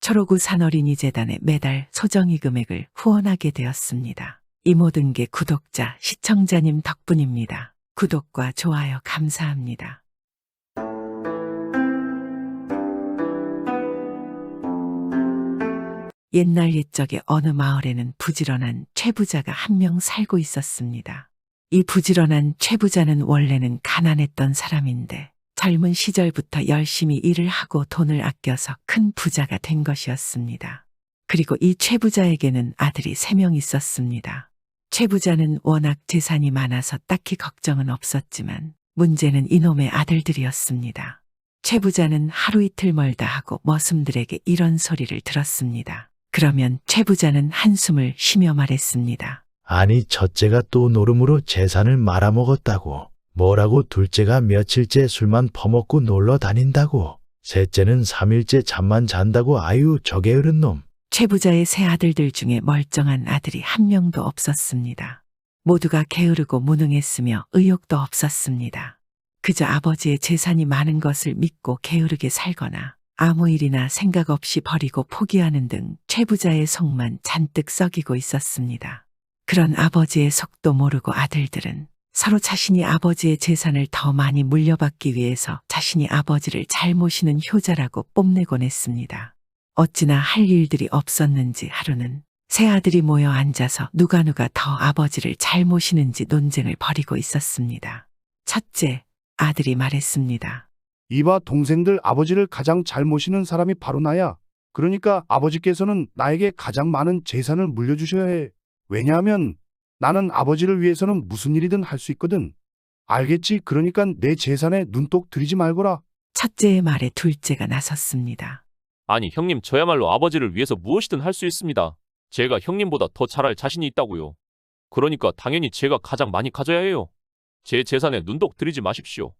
초록우 산어린이재단에 매달 소정의 금액을 후원하게 되었습니다. 이 모든 게 구독자, 시청자님 덕분입니다. 구독과 좋아요 감사합니다. 옛날 옛적에 어느 마을에는 부지런한 최부자가 한 명 살고 있었습니다. 이 부지런한 최부자는 원래는 가난했던 사람인데 젊은 시절부터 열심히 일을 하고 돈을 아껴서 큰 부자가 된 것이었습니다. 그리고 이 최부자에게는 아들이 3명 있었습니다. 최부자는 워낙 재산이 많아서 딱히 걱정은 없었지만 문제는 이놈의 아들들이었습니다. 최부자는 하루 이틀 멀다 하고 머슴들에게 이런 소리를 들었습니다. 그러면 최부자는 한숨을 쉬며 말했습니다. 아니, 첫째가 또 노름으로 재산을 말아먹었다고. 뭐라고 둘째가 며칠째 술만 퍼먹고 놀러 다닌다고. 셋째는 3일째 잠만 잔다고. 아유, 저 게으른 놈. 최부자의 세 아들들 중에 멀쩡한 아들이 한 명도 없었습니다. 모두가 게으르고 무능했으며 의욕도 없었습니다. 그저 아버지의 재산이 많은 것을 믿고 게으르게 살거나 아무 일이나 생각 없이 버리고 포기하는 등 최부자의 속만 잔뜩 썩이고 있었습니다. 그런 아버지의 속도 모르고 아들들은 서로 자신이 아버지의 재산을 더 많이 물려받기 위해서 자신이 아버지를 잘 모시는 효자라고 뽐내곤 했습니다. 어찌나 할 일들이 없었는지 하루는 세 아들이 모여 앉아서 누가 더 아버지를 잘 모시는지 논쟁을 벌이고 있었습니다. 첫째 아들이 말했습니다. 이봐, 동생들 아버지를 가장 잘 모시는 사람이 바로 나야. 그러니까 아버지께서는 나에게 가장 많은 재산을 물려주셔야 해. 왜냐하면 나는 아버지를 위해서는 무슨 일이든 할 수 있거든. 알겠지? 그러니까 내 재산에 눈독 들이지 말거라. 첫째의 말에 둘째가 나섰습니다. 아니 형님, 저야말로 아버지를 위해서 무엇이든 할 수 있습니다. 제가 형님보다 더 잘할 자신이 있다고요. 그러니까 당연히 제가 가장 많이 가져야 해요. 제 재산에 눈독 들이지 마십시오.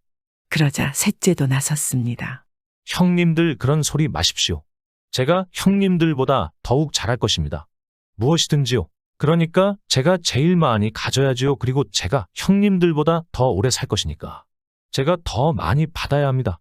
그러자 셋째도 나섰습니다. 형님들 그런 소리 마십시오. 제가 형님들보다 더욱 잘할 것입니다. 무엇이든지요. 그러니까 제가 제일 많이 가져야지요. 그리고 제가 형님들보다 더 오래 살 것이니까 제가 더 많이 받아야 합니다.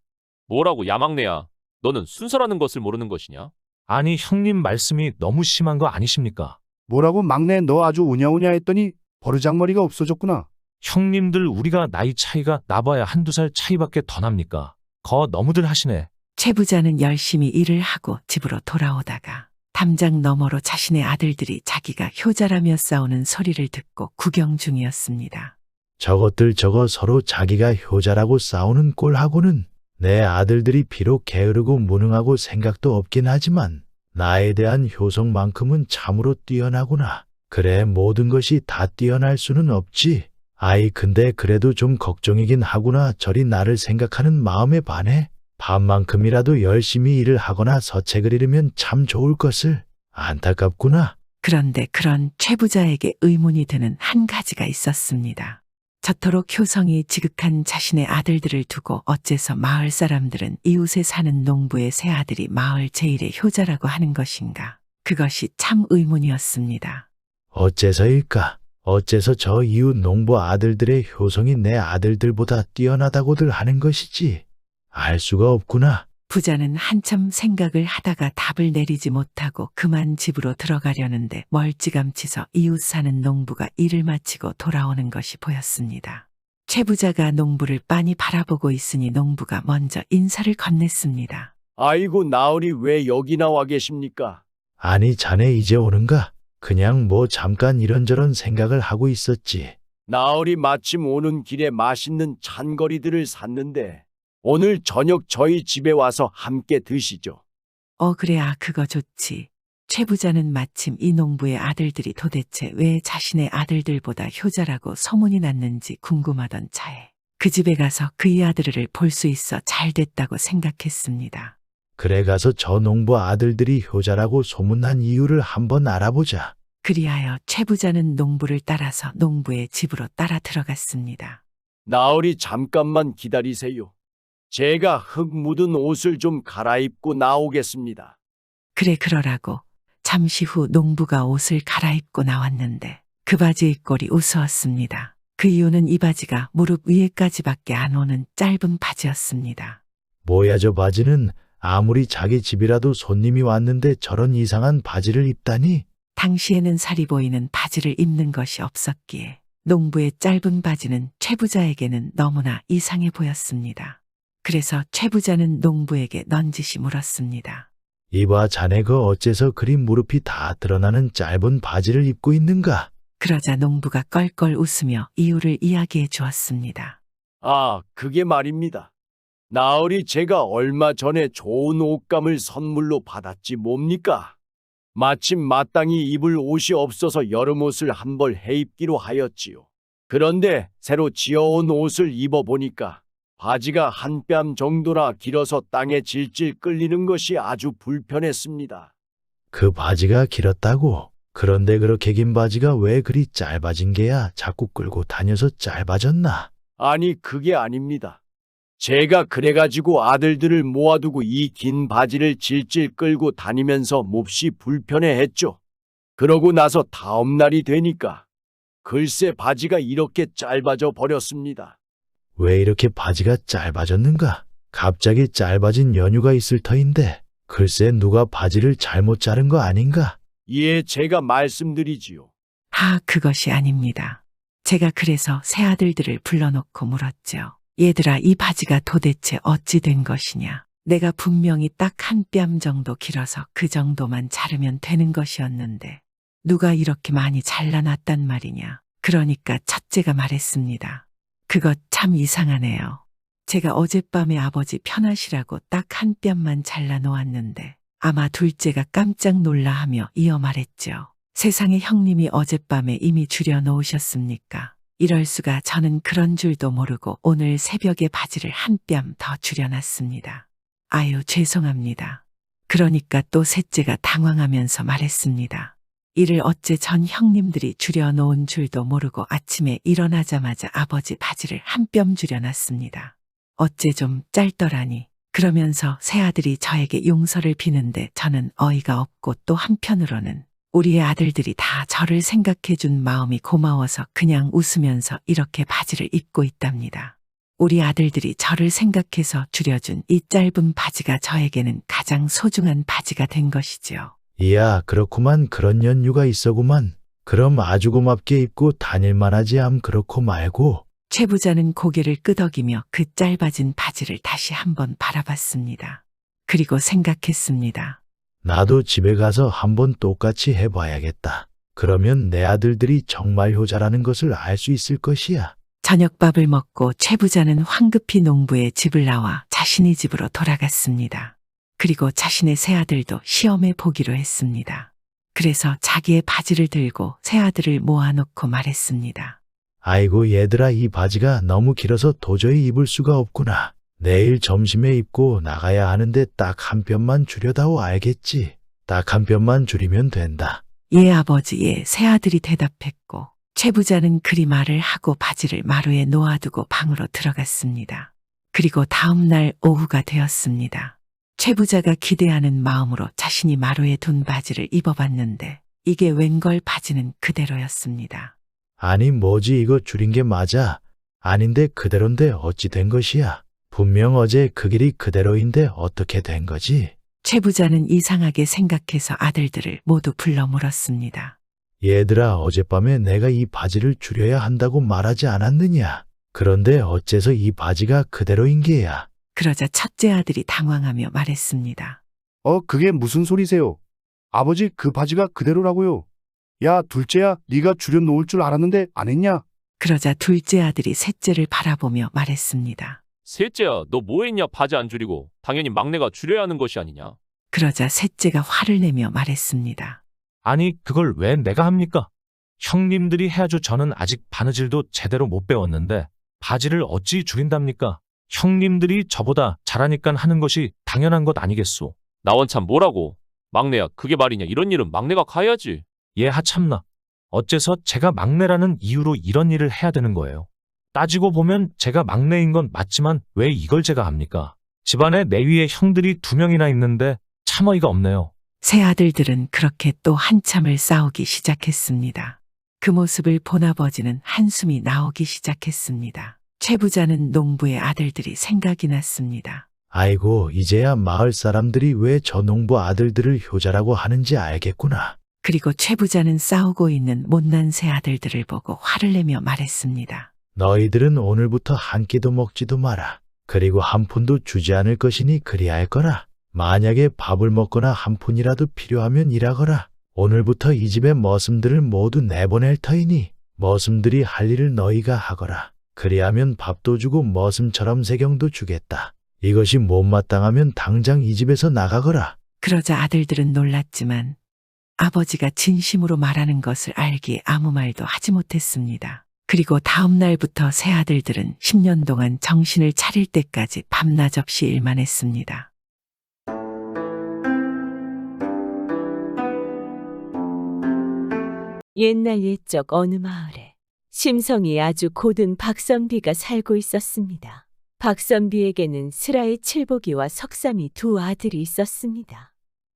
뭐라고 야막내야. 너는 순서라는 것을 모르는 것이냐? 아니, 형님 말씀이 너무 심한 거 아니십니까? 뭐라고 막내, 너 아주 우냐우냐 했더니 버르장머리가 없어졌구나. 형님들 우리가 나이 차이가 나봐야 한두 살 차이밖에 더 납니까? 거 너무들 하시네. 최부자는 열심히 일을 하고 집으로 돌아오다가 담장 너머로 자신의 아들들이 자기가 효자라며 싸우는 소리를 듣고 구경 중이었습니다. 저것들 저거 서로 자기가 효자라고 싸우는 꼴하고는 내 아들들이 비록 게으르고 무능하고 생각도 없긴 하지만 나에 대한 효성만큼은 참으로 뛰어나구나. 그래, 모든 것이 다 뛰어날 수는 없지. 아이, 근데 그래도 좀 걱정이긴 하구나. 저리 나를 생각하는 마음에 반해 반만큼이라도 열심히 일을 하거나 서책을 잃으면 참 좋을 것을. 안타깝구나. 그런데 그런 최부자에게 의문이 드는 한 가지가 있었습니다. 저토록 효성이 지극한 자신의 아들들을 두고 어째서 마을 사람들은 이웃에 사는 농부의 세 아들이 마을 제일의 효자라고 하는 것인가. 그것이 참 의문이었습니다. 어째서일까? 어째서 저 이웃 농부 아들들의 효성이 내 아들들보다 뛰어나다고들 하는 것이지. 알 수가 없구나. 부자는 한참 생각을 하다가 답을 내리지 못하고 그만 집으로 들어가려는데 멀찌감치서 이웃 사는 농부가 일을 마치고 돌아오는 것이 보였습니다. 최부자가 농부를 빤히 바라보고 있으니 농부가 먼저 인사를 건넸습니다. 아이고, 나으리 왜 여기 나와 계십니까? 아니, 자네 이제 오는가? 그냥 뭐 잠깐 이런저런 생각을 하고 있었지. 나으리 마침 오는 길에 맛있는 찬거리들을 샀는데 오늘 저녁 저희 집에 와서 함께 드시죠. 그래, 그거 좋지. 최부자는 마침 이 농부의 아들들이 도대체 왜 자신의 아들들보다 효자라고 소문이 났는지 궁금하던 차에 그 집에 가서 그의 아들을 볼 수 있어 잘 됐다고 생각했습니다. 그래, 가서 저 농부 아들들이 효자라고 소문난 이유를 한번 알아보자. 그리하여 최부자는 농부를 따라서 농부의 집으로 따라 들어갔습니다. 나으리 잠깐만 기다리세요. 제가 흙 묻은 옷을 좀 갈아입고 나오겠습니다. 그래, 그러라고 잠시 후 농부가 옷을 갈아입고 나왔는데 그 바지의 꼴이 우스웠습니다. 그 이유는 이 바지가 무릎 위에까지밖에 안 오는 짧은 바지였습니다. 뭐야, 저 바지는 아무리 자기 집이라도 손님이 왔는데 저런 이상한 바지를 입다니. 당시에는 살이 보이는 바지를 입는 것이 없었기에 농부의 짧은 바지는 최 부자에게는 너무나 이상해 보였습니다. 그래서 최 부자는 농부에게 넌지시 물었습니다. 이봐 자네 그 어째서 그리 무릎이 다 드러나는 짧은 바지를 입고 있는가? 그러자 농부가 껄껄 웃으며 이유를 이야기해 주었습니다. 아, 그게 말입니다. 나으리 제가 얼마 전에 좋은 옷감을 선물로 받았지 뭡니까? 마침 마땅히 입을 옷이 없어서 여름 옷을 한 벌 해입기로 하였지요. 그런데 새로 지어온 옷을 입어보니까 바지가 한 뼘 정도나 길어서 땅에 질질 끌리는 것이 아주 불편했습니다. 그 바지가 길었다고? 그런데 그렇게 긴 바지가 왜 그리 짧아진 게야? 자꾸 끌고 다녀서 짧아졌나? 아니, 그게 아닙니다. 제가 그래가지고 아들들을 모아두고 이 긴 바지를 질질 끌고 다니면서 몹시 불편해했죠. 그러고 나서 다음 날이 되니까 글쎄 바지가 이렇게 짧아져 버렸습니다. 왜 이렇게 바지가 짧아졌는가? 갑자기 짧아진 연유가 있을 터인데 글쎄 누가 바지를 잘못 자른 거 아닌가? 예, 제가 말씀드리지요. 그것이 아닙니다. 제가 그래서 새 아들들을 불러놓고 물었죠. 얘들아, 이 바지가 도대체 어찌 된 것이냐? 내가 분명히 딱 한 뼘 정도 길어서 그 정도만 자르면 되는 것이었는데 누가 이렇게 많이 잘라놨단 말이냐? 그러니까 첫째가 말했습니다. 그것 참 이상하네요. 제가 어젯밤에 아버지 편하시라고 딱 한 뼘만 잘라 놓았는데 아마 둘째가 깜짝 놀라하며 이어 말했죠. 세상에 형님이 어젯밤에 이미 줄여 놓으셨습니까? 이럴 수가. 저는 그런 줄도 모르고 오늘 새벽에 바지를 한 뼘 더 줄여놨습니다. 아유, 죄송합니다. 그러니까 또 셋째가 당황하면서 말했습니다. 이를 어째 전 형님들이 줄여놓은 줄도 모르고 아침에 일어나자마자 아버지 바지를 한 뼘 줄여놨습니다. 어째 좀 짧더라니. 그러면서 새아들이 저에게 용서를 비는데 저는 어이가 없고 또 한편으로는 우리의 아들들이 다 저를 생각해 준 마음이 고마워서 그냥 웃으면서 이렇게 바지를 입고 있답니다. 우리 아들들이 저를 생각해서 줄여준 이 짧은 바지가 저에게는 가장 소중한 바지가 된 것이지요. 이야 그렇구만. 그런 연유가 있어구만. 그럼 아주 고맙게 입고 다닐만 하지. 그렇고 말고. 최 부자는 고개를 끄덕이며 그 짧아진 바지를 다시 한번 바라봤습니다. 그리고 생각했습니다. 나도 집에 가서 한번 똑같이 해봐야겠다. 그러면 내 아들들이 정말 효자라는 것을 알 수 있을 것이야. 저녁밥을 먹고 최 부자는 황급히 농부의 집을 나와 자신의 집으로 돌아갔습니다. 그리고 자신의 새아들도 시험해 보기로 했습니다. 그래서 자기의 바지를 들고 새아들을 모아놓고 말했습니다. 아이고 얘들아, 이 바지가 너무 길어서 도저히 입을 수가 없구나. 내일 점심에 입고 나가야 하는데 딱 한 뼘만 줄여다오. 알겠지? 딱 한 뼘만 줄이면 된다. 예 아버지. 예, 새아들이 대답했고 최 부자는 그리 말을 하고 바지를 마루에 놓아두고 방으로 들어갔습니다. 그리고 다음 날 오후가 되었습니다. 최 부자가 기대하는 마음으로 자신이 마루에 둔 바지를 입어봤는데 이게 웬걸 바지는 그대로였습니다. 아니 뭐지, 이거 줄인 게 맞아? 아닌데 그대로인데 어찌 된 것이야? 분명 어제 그 길이 그대로인데 어떻게 된 거지? 최 부자는 이상하게 생각해서 아들들을 모두 불러 물었습니다. 얘들아, 어젯밤에 내가 이 바지를 줄여야 한다고 말하지 않았느냐? 그런데 어째서 이 바지가 그대로인 게야? 그러자 첫째 아들이 당황하며 말했습니다. 그게 무슨 소리세요? 아버지, 그 바지가 그대로라고요. 야, 둘째야, 네가 줄여놓을 줄 알았는데 안 했냐? 그러자 둘째 아들이 셋째를 바라보며 말했습니다. 셋째야, 너 뭐 했냐? 바지 안 줄이고. 당연히 막내가 줄여야 하는 것이 아니냐? 그러자 셋째가 화를 내며 말했습니다. 아니, 그걸 왜 내가 합니까? 형님들이 해야죠. 저는 아직 바느질도 제대로 못 배웠는데 바지를 어찌 줄인답니까? 형님들이 저보다 잘하니까 하는 것이 당연한 것 아니겠소. 나 원참 뭐라고? 막내야, 그게 말이냐? 이런 일은 막내가 가야지. 예, 하참나. 어째서 제가 막내라는 이유로 이런 일을 해야 되는 거예요? 따지고 보면 제가 막내인 건 맞지만 왜 이걸 제가 합니까? 집안에 내 위에 형들이 2명이나 있는데 참 어이가 없네요. 새 아들들은 그렇게 또 한참을 싸우기 시작했습니다. 그 모습을 본 아버지는 한숨이 나오기 시작했습니다. 최 부자는 농부의 아들들이 생각이 났습니다. 아이고, 이제야 마을 사람들이 왜 저 농부 아들들을 효자라고 하는지 알겠구나. 그리고 최 부자는 싸우고 있는 못난 새 아들들을 보고 화를 내며 말했습니다. 너희들은 오늘부터 한 끼도 먹지도 마라. 그리고 한 푼도 주지 않을 것이니 그리할 거라. 만약에 밥을 먹거나 한 푼이라도 필요하면 일하거라. 오늘부터 이 집의 머슴들을 모두 내보낼 터이니 머슴들이 할 일을 너희가 하거라. 그리하면 밥도 주고 머슴처럼 세경도 주겠다. 이것이 못마땅하면 당장 이 집에서 나가거라. 그러자 아들들은 놀랐지만 아버지가 진심으로 말하는 것을 알기에 아무 말도 하지 못했습니다. 그리고 다음 날부터 새 아들들은 10년 동안 정신을 차릴 때까지 밤낮 없이 일만 했습니다. 옛날 옛적 어느 마을에 심성이 아주 고든 박선비가 살고 있었습니다. 박선비에게는 슬아의 칠복이와 석삼이 두 아들이 있었습니다.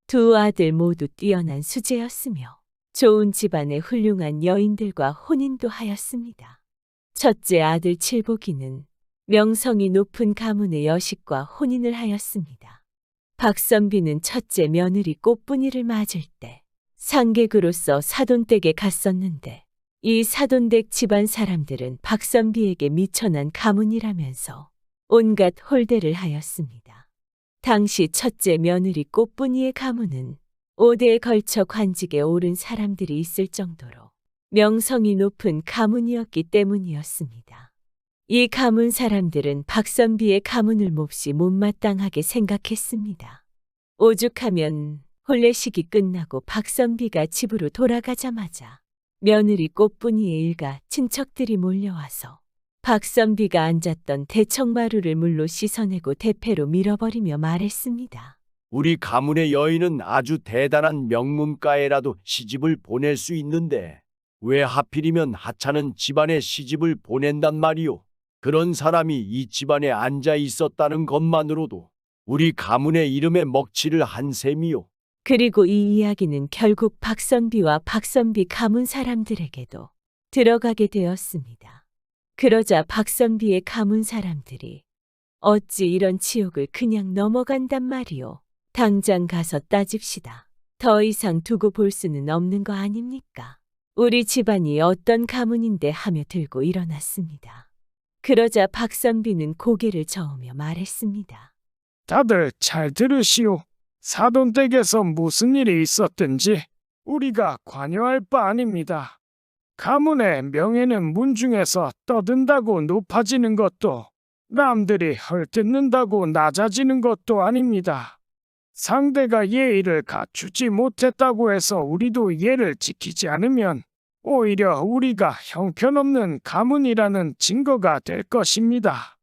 두 아들 모두 뛰어난 수재였으며 좋은 집안의 훌륭한 여인들과 혼인도 하였습니다. 첫째 아들 칠복이는 명성이 높은 가문의 여식과 혼인을 하였습니다. 박선비는 첫째 며느리 꽃분이를 맞을 때 상객으로서 사돈댁에 갔었는데 이 사돈댁 집안 사람들은 박선비에게 미천한 가문이라면서 온갖 홀대를 하였습니다. 당시 첫째 며느리 꽃분이의 가문은 5대에 걸쳐 관직에 오른 사람들이 있을 정도로 명성이 높은 가문이었기 때문이었습니다. 이 가문 사람들은 박선비의 가문을 몹시 못마땅하게 생각했습니다. 오죽하면 혼례식이 끝나고 박선비가 집으로 돌아가자마자 며느리 꽃분이의 일가 친척들이 몰려와서 박선비가 앉았던 대청마루를 물로 씻어내고 대패로 밀어버리며 말했습니다. 우리 가문의 여인은 아주 대단한 명문가에라도 시집을 보낼 수 있는데 왜 하필이면 하찮은 집안에 시집을 보낸단 말이오. 그런 사람이 이 집안에 앉아 있었다는 것만으로도 우리 가문의 이름에 먹칠을 한 셈이오. 그리고 이 이야기는 결국 박선비와 박선비 가문 사람들에게도 들어가게 되었습니다. 그러자 박선비의 가문 사람들이 어찌 이런 지옥을 그냥 넘어간단 말이오. 당장 가서 따집시다. 더 이상 두고 볼 수는 없는 거 아닙니까? 우리 집안이 어떤 가문인데 하며 들고 일어났습니다. 그러자 박선비는 고개를 저으며 말했습니다. 다들 잘 들으시오. 사돈댁에서 무슨 일이 있었든지 우리가 관여할 바 아닙니다. 가문의 명예는 문중에서 떠든다고 높아지는 것도 남들이 헐뜯는다고 낮아지는 것도 아닙니다. 상대가 예의를 갖추지 못했다고 해서 우리도 예를 지키지 않으면 오히려 우리가 형편없는 가문이라는 증거가 될 것입니다.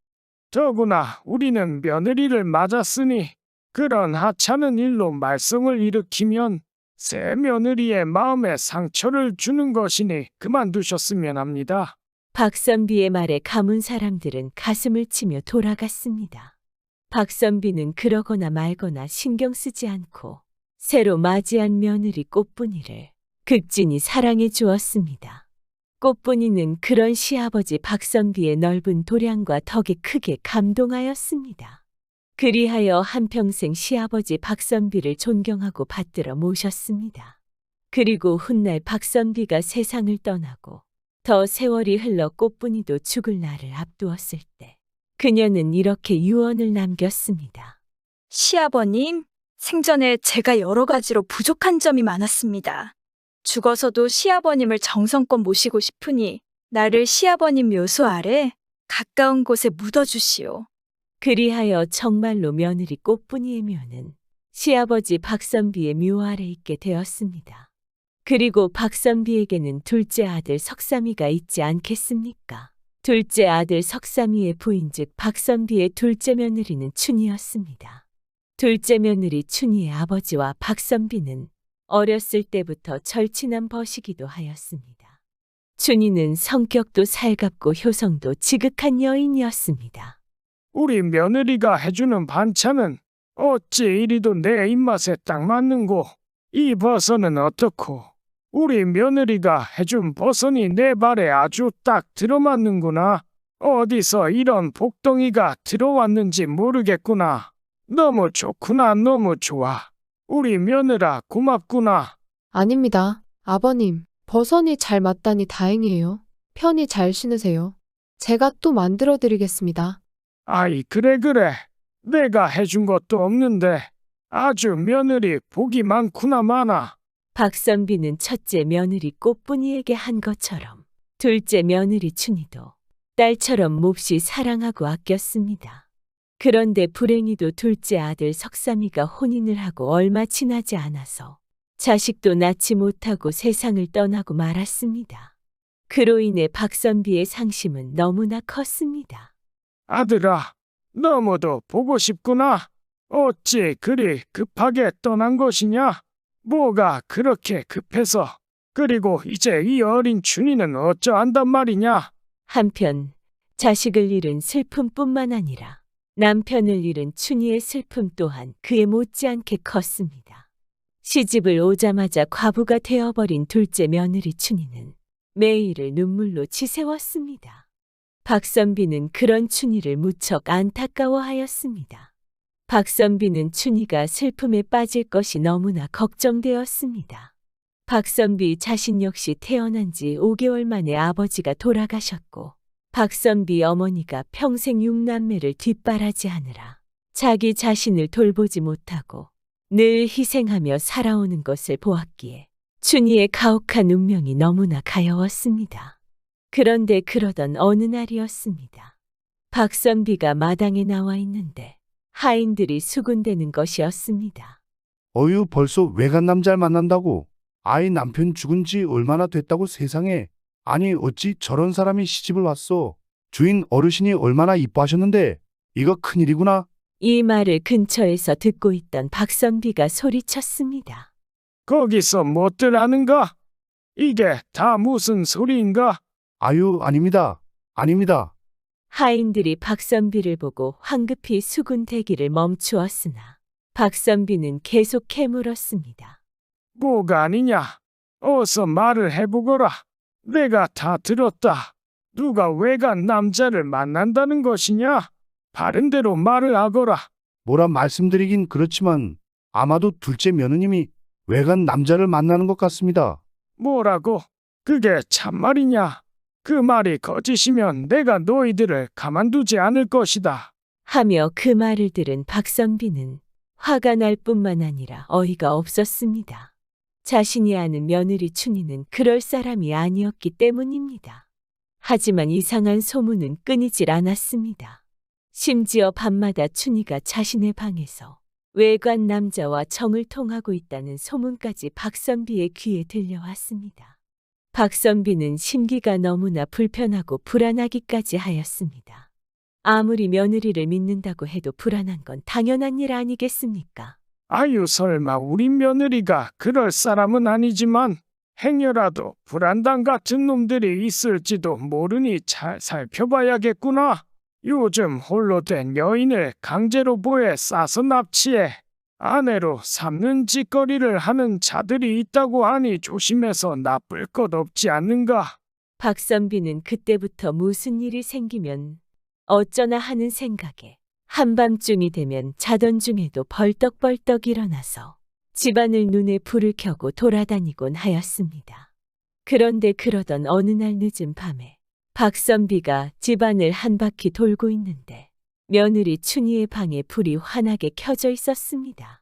더구나 우리는 며느리를 맞았으니 그런 하찮은 일로 말썽을 일으키면 새 며느리의 마음에 상처를 주는 것이니 그만두셨으면 합니다. 박선비의 말에 가문 사람들은 가슴을 치며 돌아갔습니다. 박선비는 그러거나 말거나 신경 쓰지 않고 새로 맞이한 며느리 꽃분이를 극진히 사랑해 주었습니다. 꽃분이는 그런 시아버지 박선비의 넓은 도량과 덕에 크게 감동하였습니다. 그리하여 한평생 시아버지 박선비를 존경하고 받들어 모셨습니다. 그리고 훗날 박선비가 세상을 떠나고 더 세월이 흘러 꽃분이도 죽을 날을 앞두었을 때 그녀는 이렇게 유언을 남겼습니다. 시아버님, 생전에 제가 여러 가지로 부족한 점이 많았습니다. 죽어서도 시아버님을 정성껏 모시고 싶으니 나를 시아버님 묘소 아래 가까운 곳에 묻어주시오. 그리하여 정말로 며느리 꽃분이의 묘는 시아버지 박선비의 묘 아래 있게 되었습니다. 그리고 박선비에게는 둘째 아들 석삼이가 있지 않겠습니까? 둘째 아들 석삼이의 부인 즉 박선비의 둘째 며느리는 춘이었습니다. 둘째 며느리 춘이의 아버지와 박선비는 어렸을 때부터 절친한 벗이기도 하였습니다. 춘이는 성격도 살갑고 효성도 지극한 여인이었습니다. 우리 며느리가 해주는 반찬은 어찌 이리도 내 입맛에 딱 맞는고 이 버섯은 어떻고 우리 며느리가 해준 버섯이 내 발에 아주 딱 들어맞는구나. 어디서 이런 복덩이가 들어왔는지 모르겠구나. 너무 좋구나, 너무 좋아. 우리 며느라 고맙구나. 아닙니다. 아버님, 버선이 잘 맞다니 다행이에요. 편히 잘 신으세요. 제가 또 만들어 드리겠습니다. 아이, 그래, 그래. 내가 해준 것도 없는데 아주 며느리 복이 많구나, 많아. 박선비는 첫째 며느리 꽃분이에게 한 것처럼 둘째 며느리 춘희도 딸처럼 몹시 사랑하고 아꼈습니다. 그런데 불행히도 둘째 아들 석삼이가 혼인을 하고 얼마 지나지 않아서 자식도 낳지 못하고 세상을 떠나고 말았습니다. 그로 인해 박선비의 상심은 너무나 컸습니다. 아들아, 너무도 보고 싶구나. 어찌 그리 급하게 떠난 것이냐? 뭐가 그렇게 급해서? 그리고 이제 이 어린 춘희는 어쩌한단 말이냐? 한편 자식을 잃은 슬픔뿐만 아니라 남편을 잃은 춘희의 슬픔 또한 그에 못지않게 컸습니다. 시집을 오자마자 과부가 되어버린 둘째 며느리 춘희는 매일을 눈물로 치새웠습니다. 박선비는 그런 춘희를 무척 안타까워하였습니다. 박선비는 춘희가 슬픔에 빠질 것이 너무나 걱정되었습니다. 박선비 자신 역시 태어난 지 5개월 만에 아버지가 돌아가셨고 박선비 어머니가 평생 6남매를 뒷바라지하느라 자기 자신을 돌보지 못하고 늘 희생하며 살아오는 것을 보았기에 춘희의 가혹한 운명이 너무나 가여웠습니다. 그런데 그러던 어느 날이었습니다. 박선비가 마당에 나와 있는데 하인들이 수군대는 것이었습니다. 어유 벌써 외간 남자를 만난다고? 아이 남편 죽은 지 얼마나 됐다고 세상에. 아니 어찌 저런 사람이 시집을 왔어. 주인 어르신이 얼마나 이뻐하셨는데 이거 큰일이구나. 이 말을 근처에서 듣고 있던 박선비가 소리쳤습니다. 거기서 뭐들 하는가? 이게 다 무슨 소리인가? 아유 아닙니다. 아닙니다. 하인들이 박선비를 보고 황급히 수군대기를 멈추었으나 박선비는 계속 캐물었습니다. 뭐가 아니냐? 어서 말을 해보거라. 내가 다 들었다. 누가 외간 남자를 만난다는 것이냐? 바른 대로 말을 하거라. 뭐라 말씀드리긴 그렇지만 아마도 둘째 며느님이 외간 남자를 만나는 것 같습니다. 뭐라고? 그게 참말이냐? 그 말이 거짓이면 내가 너희들을 가만두지 않을 것이다. 하며 그 말을 들은 박선비는 화가 날 뿐만 아니라 어이가 없었습니다. 자신이 아는 며느리 춘희는 그럴 사람이 아니었기 때문입니다. 하지만 이상한 소문은 끊이질 않았습니다. 심지어 밤마다 춘희가 자신의 방에서 외관 남자와 정을 통하고 있다는 소문까지 박선비의 귀에 들려왔습니다. 박선비는 심기가 너무나 불편하고 불안하기까지 하였습니다. 아무리 며느리를 믿는다고 해도 불안한 건 당연한 일 아니겠습니까? 아유, 설마 우리 며느리가 그럴 사람은 아니지만 행여라도 불안당 같은 놈들이 있을지도 모르니 잘 살펴봐야겠구나. 요즘 홀로 된 여인을 강제로 보에 싸서 납치해 아내로 삼는 짓거리를 하는 자들이 있다고 하니 조심해서 나쁠 것 없지 않는가? 박선비는 그때부터 무슨 일이 생기면 어쩌나 하는 생각에 한밤중이 되면 자던 중에도 벌떡벌떡 일어나서 집안을 눈에 불을 켜고 돌아다니곤 하였습니다. 그런데 그러던 어느 날 늦은 밤에 박선비가 집안을 한 바퀴 돌고 있는데 며느리 춘희의 방에 불이 환하게 켜져 있었습니다.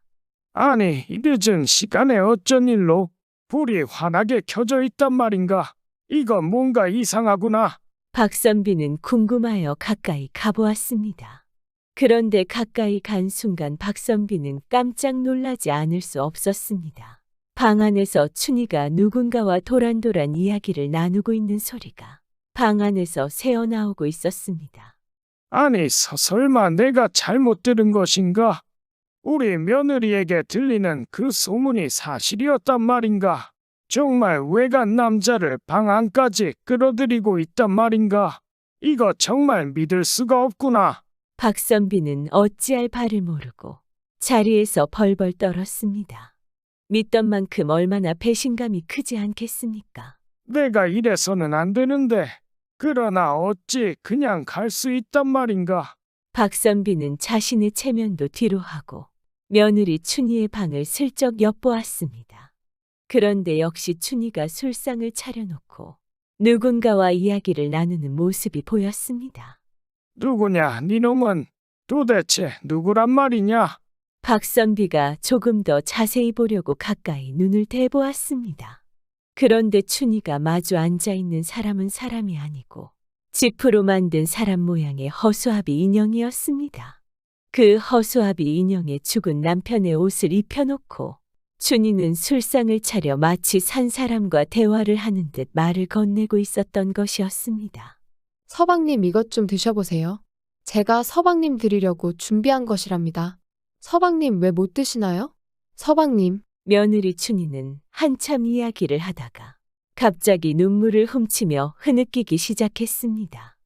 아니, 이 늦은 시간에 어쩐 일로 불이 환하게 켜져 있단 말인가? 이건 뭔가 이상하구나. 박선비는 궁금하여 가까이 가보았습니다. 그런데 가까이 간 순간 박선비는 깜짝 놀라지 않을 수 없었습니다. 방 안에서 춘희가 누군가와 도란도란 이야기를 나누고 있는 소리가 방 안에서 새어나오고 있었습니다. 아니, 설마 내가 잘못 들은 것인가? 우리 며느리에게 들리는 그 소문이 사실이었단 말인가? 정말 외간 남자를 방 안까지 끌어들이고 있단 말인가? 이거 정말 믿을 수가 없구나. 박선비는 어찌할 바를 모르고 자리에서 벌벌 떨었습니다. 믿던 만큼 얼마나 배신감이 크지 않겠습니까? 내가 이래서는 안 되는데, 그러나 어찌 그냥 갈 수 있단 말인가? 박선비는 자신의 체면도 뒤로 하고 며느리 춘희의 방을 슬쩍 엿보았습니다. 그런데 역시 춘희가 술상을 차려놓고 누군가와 이야기를 나누는 모습이 보였습니다. 누구냐, 니놈은 도대체 누구란 말이냐? 박선비가 조금 더 자세히 보려고 가까이 눈을 대보았습니다. 그런데 춘희가 마주 앉아있는 사람은 사람이 아니고 지프로 만든 사람 모양의 허수아비 인형이었습니다. 그 허수아비 인형에 죽은 남편의 옷을 입혀놓고 춘희는 술상을 차려 마치 산 사람과 대화를 하는 듯 말을 건네고 있었던 것이었습니다. 서방님 이것 좀 드셔보세요. 제가 서방님 드리려고 준비한 것이랍니다. 서방님 왜 못 드시나요? 서방님. 며느리 춘희는 한참 이야기를 하다가 갑자기 눈물을 훔치며 흐느끼기 시작했습니다.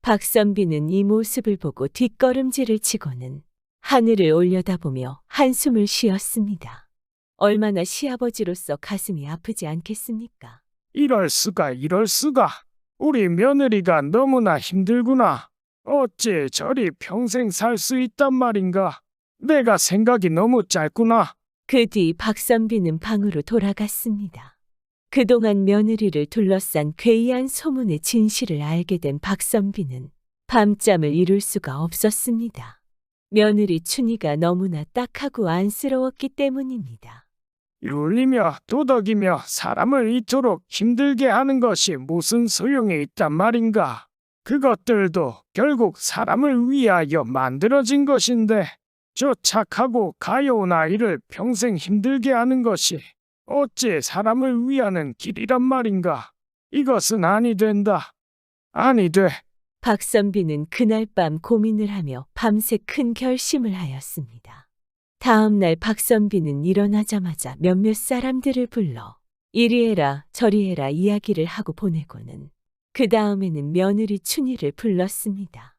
박선비는 이 모습을 보고 뒷걸음질을 치고는 하늘을 올려다보며 한숨을 쉬었습니다. 얼마나 시아버지로서 가슴이 아프지 않겠습니까? 이럴 수가, 이럴 수가. 우리 며느리가 너무나 힘들구나. 어찌 저리 평생 살 수 있단 말인가? 내가 생각이 너무 짧구나. 그 뒤 박선비는 방으로 돌아갔습니다. 그동안 며느리를 둘러싼 괴이한 소문의 진실을 알게 된 박선비는 밤잠을 이룰 수가 없었습니다. 며느리 춘희가 너무나 딱하고 안쓰러웠기 때문입니다. 윤리며 도덕이며 사람을 이토록 힘들게 하는 것이 무슨 소용이 있단 말인가? 그것들도 결국 사람을 위하여 만들어진 것인데 저 착하고 가여운 아이를 평생 힘들게 하는 것이 어찌 사람을 위하는 길이란 말인가? 이것은 아니 된다. 아니 돼. 박선비는 그날 밤 고민을 하며 밤새 큰 결심을 하였습니다. 다음 날 박선비는 일어나자마자 몇몇 사람들을 불러 이리 해라 저리 해라 이야기를 하고 보내고는 그 다음에는 며느리 춘희를 불렀습니다.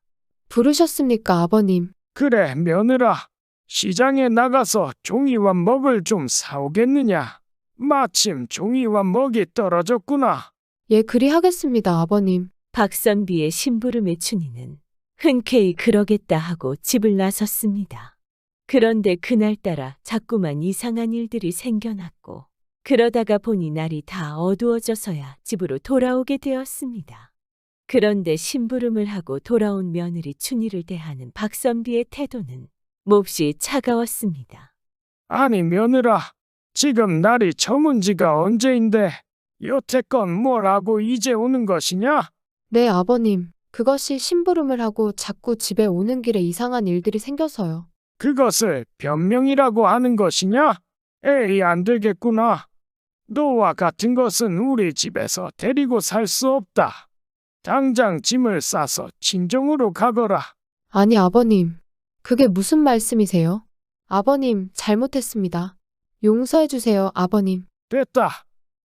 부르셨습니까, 아버님? 그래, 며느라. 시장에 나가서 종이와 먹을 좀 사오겠느냐? 마침 종이와 먹이 떨어졌구나. 예, 그리하겠습니다, 아버님. 박선비의 심부름에 춘희는 흔쾌히 그러겠다 하고 집을 나섰습니다. 그런데 그날따라 자꾸만 이상한 일들이 생겨났고 그러다가 보니 날이 다 어두워져서야 집으로 돌아오게 되었습니다. 그런데 심부름을 하고 돌아온 며느리 춘희를 대하는 박선비의 태도는 몹시 차가웠습니다. 아니, 며느라. 지금 날이 저문 지가 언제인데 여태껏 뭐라고 이제 오는 것이냐? 네, 아버님. 그것이 심부름을 하고 자꾸 집에 오는 길에 이상한 일들이 생겨서요. 그것을 변명이라고 하는 것이냐? 에이, 안 되겠구나. 너와 같은 것은 우리 집에서 데리고 살 수 없다. 당장 짐을 싸서 친정으로 가거라. 아니, 아버님. 그게 무슨 말씀이세요? 아버님, 잘못했습니다. 용서해 주세요, 아버님. 됐다.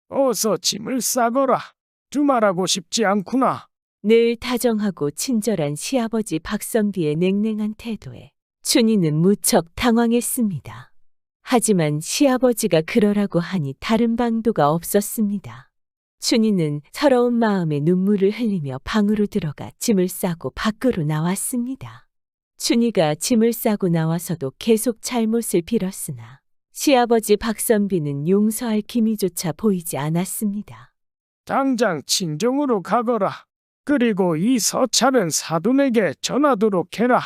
어서 짐을 싸거라. 두말하고 싶지 않구나. 늘 다정하고 친절한 시아버지 박선비의 냉랭한 태도에 춘희는 무척 당황했습니다. 하지만 시아버지가 그러라고 하니 다른 방도가 없었습니다. 춘희는 서러운 마음에 눈물을 흘리며 방으로 들어가 짐을 싸고 밖으로 나왔습니다. 춘희가 짐을 싸고 나와서도 계속 잘못을 빌었으나 시아버지 박선비는 용서할 기미조차 보이지 않았습니다. 당장 친정으로 가거라. 그리고 이 서찰은 사돈에게 전하도록 해라.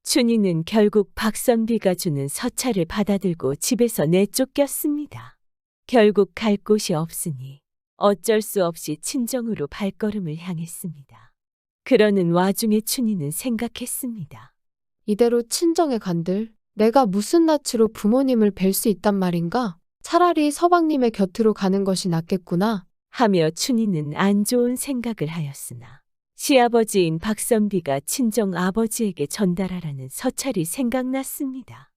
춘희는 결국 박선비가 주는 서찰을 받아들고 집에서 내쫓겼습니다. 결국 갈 곳이 없으니 어쩔 수 없이 친정으로 발걸음을 향했습니다. 그러는 와중에 춘희는 생각했습니다. 이대로 친정에 간들 내가 무슨 낯으로 부모님을 뵐 수 있단 말인가? 차라리 서방님의 곁으로 가는 것이 낫겠구나. 하며 춘희는 안 좋은 생각을 하였으나 시아버지인 박선비가 친정 아버지에게 전달하라는 서찰이 생각났습니다.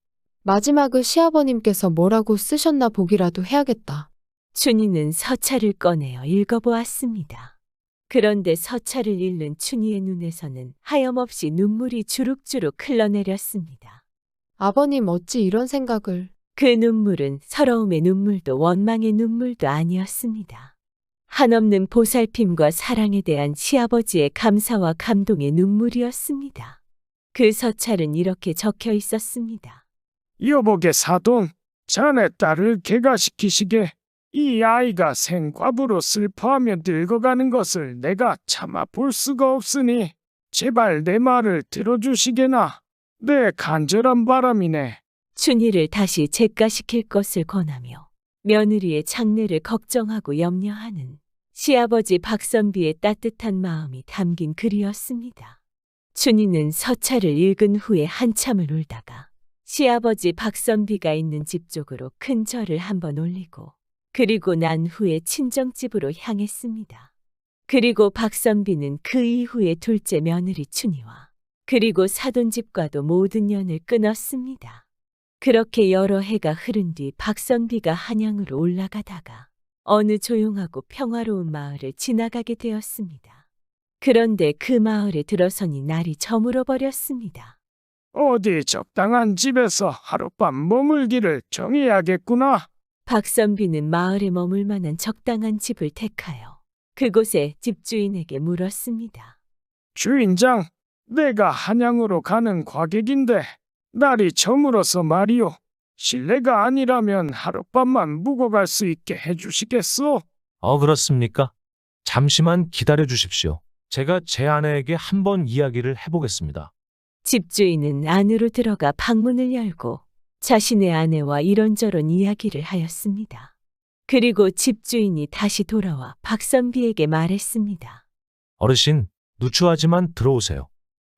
마지막을 시아버님께서 뭐라고 쓰셨나 보기라도 해야겠다. 춘희는 서찰을 꺼내어 읽어보았습니다. 그런데 서찰을 읽는 춘희의 눈에서는 하염없이 눈물이 주룩주룩 흘러내렸습니다. 아버님 어찌 이런 생각을... 그 눈물은 서러움의 눈물도 원망의 눈물도 아니었습니다. 한없는 보살핌과 사랑에 대한 시아버지의 감사와 감동의 눈물이었습니다. 그 서찰은 이렇게 적혀 있었습니다. 여보게 사돈, 자네 딸을 개가시키시게 이 아이가 생과부로 슬퍼하며 늙어가는 것을 내가 참아 볼 수가 없으니 제발 내 말을 들어주시게나. 내 간절한 바람이네. 춘희를 다시 재가시킬 것을 권하며 며느리의 장래를 걱정하고 염려하는 시아버지 박선비의 따뜻한 마음이 담긴 글이었습니다. 춘희는 서찰을 읽은 후에 한참을 울다가 시아버지 박선비가 있는 집 쪽으로 큰 절을 한번 올리고 그리고 난 후에 친정집으로 향했습니다. 그리고 박선비는 그 이후에 둘째 며느리 춘희와 그리고 사돈집과도 모든 연을 끊었습니다. 그렇게 여러 해가 흐른 뒤 박선비가 한양으로 올라가다가 어느 조용하고 평화로운 마을을 지나가게 되었습니다. 그런데 그 마을에 들어서니 날이 저물어 버렸습니다. 어디 적당한 집에서 하룻밤 머물기를 정해야겠구나. 박선비는 마을에 머물 만한 적당한 집을 택하여 그곳에 집주인에게 물었습니다. 주인장, 내가 한양으로 가는 과객인데 날이 저물어서 말이오. 실례가 아니라면 하룻밤만 묵어 갈 수 있게 해주시겠소? 그렇습니까? 잠시만 기다려 주십시오. 제가 제 아내에게 한번 이야기를 해보겠습니다. 집주인은 안으로 들어가 방문을 열고 자신의 아내와 이런저런 이야기를 하였습니다. 그리고 집주인이 다시 돌아와 박선비에게 말했습니다. 어르신, 누추하지만 들어오세요.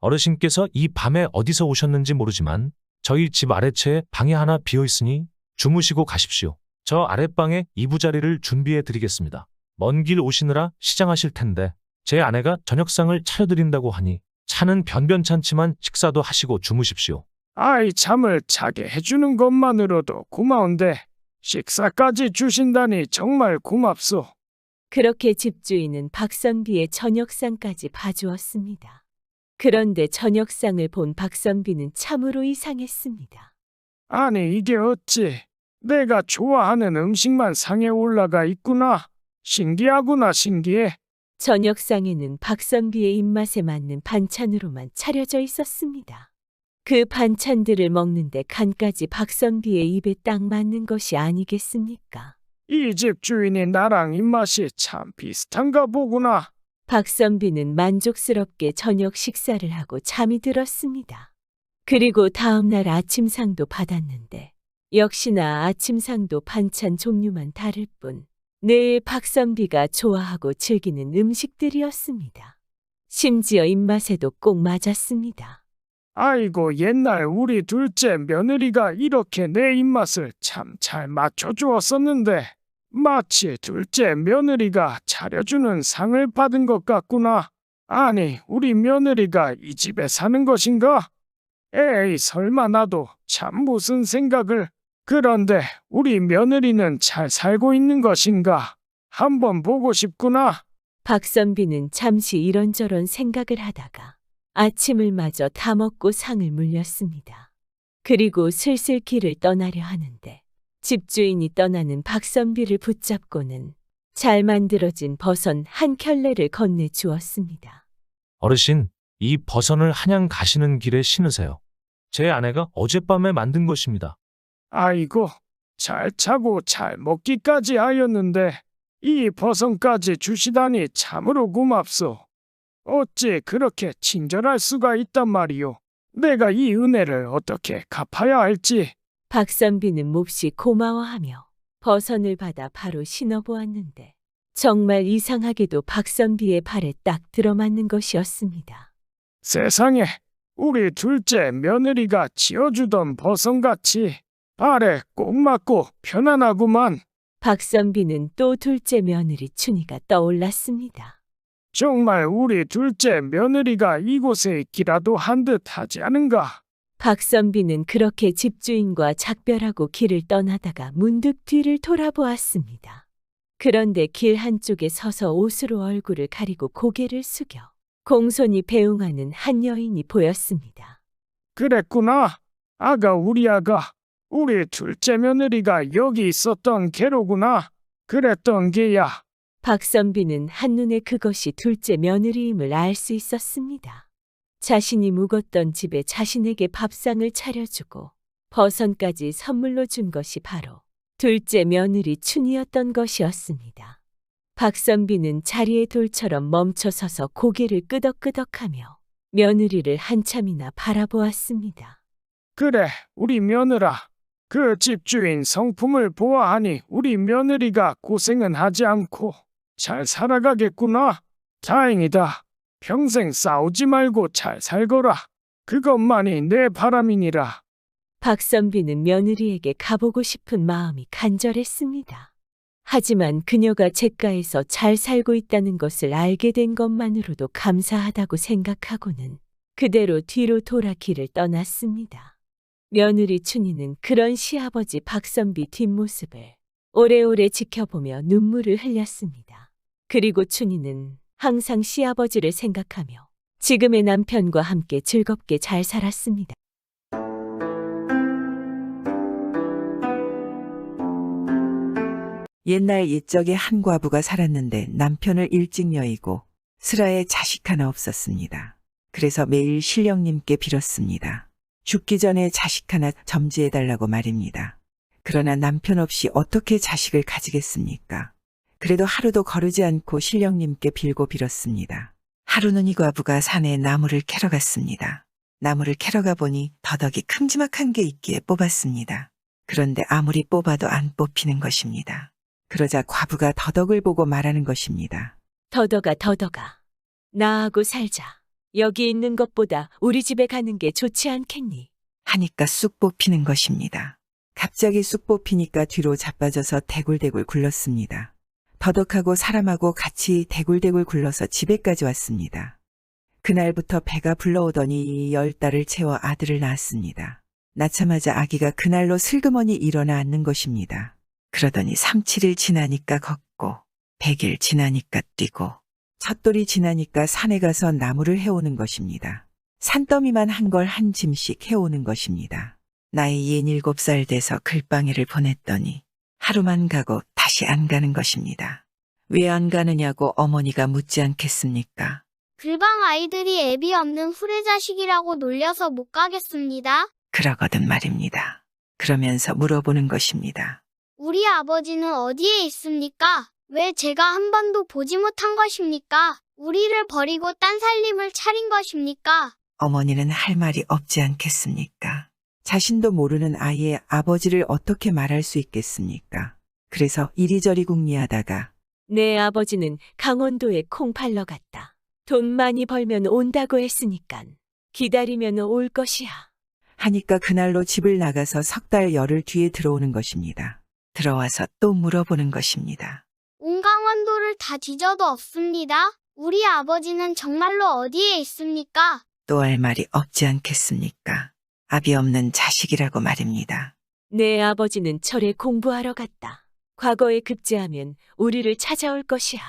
어르신께서 이 밤에 어디서 오셨는지 모르지만 저희 집 아래채에 방이 하나 비어 있으니 주무시고 가십시오. 저 아랫방에 이부자리를 준비해 드리겠습니다. 먼 길 오시느라 시장하실 텐데 제 아내가 저녁상을 차려드린다고 하니 차는 변변찮지만 식사도 하시고 주무십시오. 아이 잠을 자게 해주는 것만으로도 고마운데 식사까지 주신다니 정말 고맙소. 그렇게 집주인은 박선비의 저녁상까지 봐주었습니다. 그런데 저녁상을 본 박선비는 참으로 이상했습니다. 아니 이게 어찌 내가 좋아하는 음식만 상에 올라가 있구나. 신기하구나 신기해. 저녁상에는 박선비의 입맛에 맞는 반찬으로만 차려져 있었습니다. 그 반찬들을 먹는데 간까지 박선비의 입에 딱 맞는 것이 아니겠습니까? 이 집 주인이 나랑 입맛이 참 비슷한가 보구나. 박선비는 만족스럽게 저녁 식사를 하고 잠이 들었습니다. 그리고 다음날 아침상도 받았는데 역시나 아침상도 반찬 종류만 다를 뿐 늘 박선비가 좋아하고 즐기는 음식들이었습니다. 심지어 입맛에도 꼭 맞았습니다. 아이고 옛날 우리 둘째 며느리가 이렇게 내 입맛을 참 잘 맞춰주었었는데 마치 둘째 며느리가 차려주는 상을 받은 것 같구나. 아니 우리 며느리가 이 집에 사는 것인가? 에이 설마 나도 참 무슨 생각을. 그런데 우리 며느리는 잘 살고 있는 것인가? 한번 보고 싶구나. 박선비는 잠시 이런저런 생각을 하다가 아침을 마저 다 먹고 상을 물렸습니다. 그리고 슬슬 길을 떠나려 하는데 집주인이 떠나는 박선비를 붙잡고는 잘 만들어진 버선 한 켤레를 건네주었습니다. 어르신, 이 버선을 한양 가시는 길에 신으세요. 제 아내가 어젯밤에 만든 것입니다. 아이고 잘 차고 잘 먹기까지 하였는데 이 버선까지 주시다니 참으로 고맙소. 어찌 그렇게 친절할 수가 있단 말이오. 내가 이 은혜를 어떻게 갚아야 할지. 박선비는 몹시 고마워하며 버선을 받아 바로 신어보았는데 정말 이상하게도 박선비의 발에 딱 들어맞는 것이었습니다. 세상에 우리 둘째 며느리가 지어주던 버선같이 발에 꼭 맞고 편안하구만. 박선비는 또 둘째 며느리 춘희가 떠올랐습니다. 정말 우리 둘째 며느리가 이곳에 있기라도 한 듯 하지 않은가. 박선비는 그렇게 집주인과 작별하고 길을 떠나다가 문득 뒤를 돌아보았습니다. 그런데 길 한쪽에 서서 옷으로 얼굴을 가리고 고개를 숙여 공손히 배웅하는 한 여인이 보였습니다. 그랬구나. 우리 아가. 우리 둘째 며느리가 여기 있었던 게로구나. 그랬던 게야. 박선비는 한눈에 그것이 둘째 며느리임을 알 수 있었습니다. 자신이 묵었던 집에 자신에게 밥상을 차려주고 버선까지 선물로 준 것이 바로 둘째 며느리 춘이었던 것이었습니다. 박선비는 자리에 돌처럼 멈춰서서 고개를 끄덕끄덕하며 며느리를 한참이나 바라보았습니다. 그래, 우리 며느라. 그 집주인 성품을 보아하니 우리 며느리가 고생은 하지 않고 잘 살아가겠구나. 다행이다. 평생 싸우지 말고 잘 살거라. 그것만이 내 바람이니라. 박선비는 며느리에게 가보고 싶은 마음이 간절했습니다. 하지만 그녀가 잿가에서 잘 살고 있다는 것을 알게 된 것만으로도 감사하다고 생각하고는 그대로 뒤로 돌아 길을 떠났습니다. 며느리 춘희는 그런 시아버지 박선비 뒷모습을 오래오래 지켜보며 눈물을 흘렸습니다. 그리고 춘희는 항상 시아버지를 생각하며 지금의 남편과 함께 즐겁게 잘 살았습니다. 옛날 옛적에 한 과부가 살았는데 남편을 일찍 여의고 슬하에 자식 하나 없었습니다. 그래서 매일 신령님께 빌었습니다. 죽기 전에 자식 하나 점지해달라고 말입니다. 그러나 남편 없이 어떻게 자식을 가지겠습니까? 그래도 하루도 거르지 않고 신령님께 빌고 빌었습니다. 하루는 이 과부가 산에 나무를 캐러 갔습니다. 나무를 캐러 가보니 더덕이 큼지막한 게 있기에 뽑았습니다. 그런데 아무리 뽑아도 안 뽑히는 것입니다. 그러자 과부가 더덕을 보고 말하는 것입니다. 더덕아, 나하고 살자. 여기 있는 것보다 우리 집에 가는 게 좋지 않겠니? 하니까 쑥 뽑히는 것입니다. 갑자기 쑥 뽑히니까 뒤로 자빠져서 대굴대굴 굴렀습니다. 더덕하고 사람하고 같이 대굴대굴 굴러서 집에까지 왔습니다. 그날부터 배가 불러오더니 10달을 채워 아들을 낳았습니다. 낳자마자 아기가 그날로 슬그머니 일어나 앉는 것입니다. 그러더니 37일 지나니까 걷고 100일 지나니까 뛰고 첫 돌이 지나니까 산에 가서 나무를 해오는 것입니다. 산더미만 한 걸 한 짐씩 해오는 것입니다. 나이 67살 돼서 글방이를 보냈더니 하루만 가고 다시 안 가는 것입니다. 왜 안 가느냐고 어머니가 묻지 않겠습니까? 글방 아이들이 애비 없는 후레자식이라고 놀려서 못 가겠습니다. 그러거든 말입니다. 그러면서 물어보는 것입니다. 우리 아버지는 어디에 있습니까? 왜 제가 한 번도 보지 못한 것입니까? 우리를 버리고 딴 살림을 차린 것입니까? 어머니는 할 말이 없지 않겠습니까? 자신도 모르는 아이의 아버지를 어떻게 말할 수 있겠습니까? 그래서 이리저리 궁리하다가 내 아버지는 강원도에 콩 팔러 갔다. 돈 많이 벌면 온다고 했으니깐 기다리면 올 것이야. 하니까 그날로 집을 나가서 3달 열흘 뒤에 들어오는 것입니다. 들어와서 또 물어보는 것입니다. 온 강원도를 다 뒤져도 없습니다. 우리 아버지는 정말로 어디에 있습니까? 또 할 말이 없지 않겠습니까? 아비 없는 자식이라고 말입니다. 내 아버지는 철에 공부하러 갔다. 과거에 급제하면 우리를 찾아올 것이야.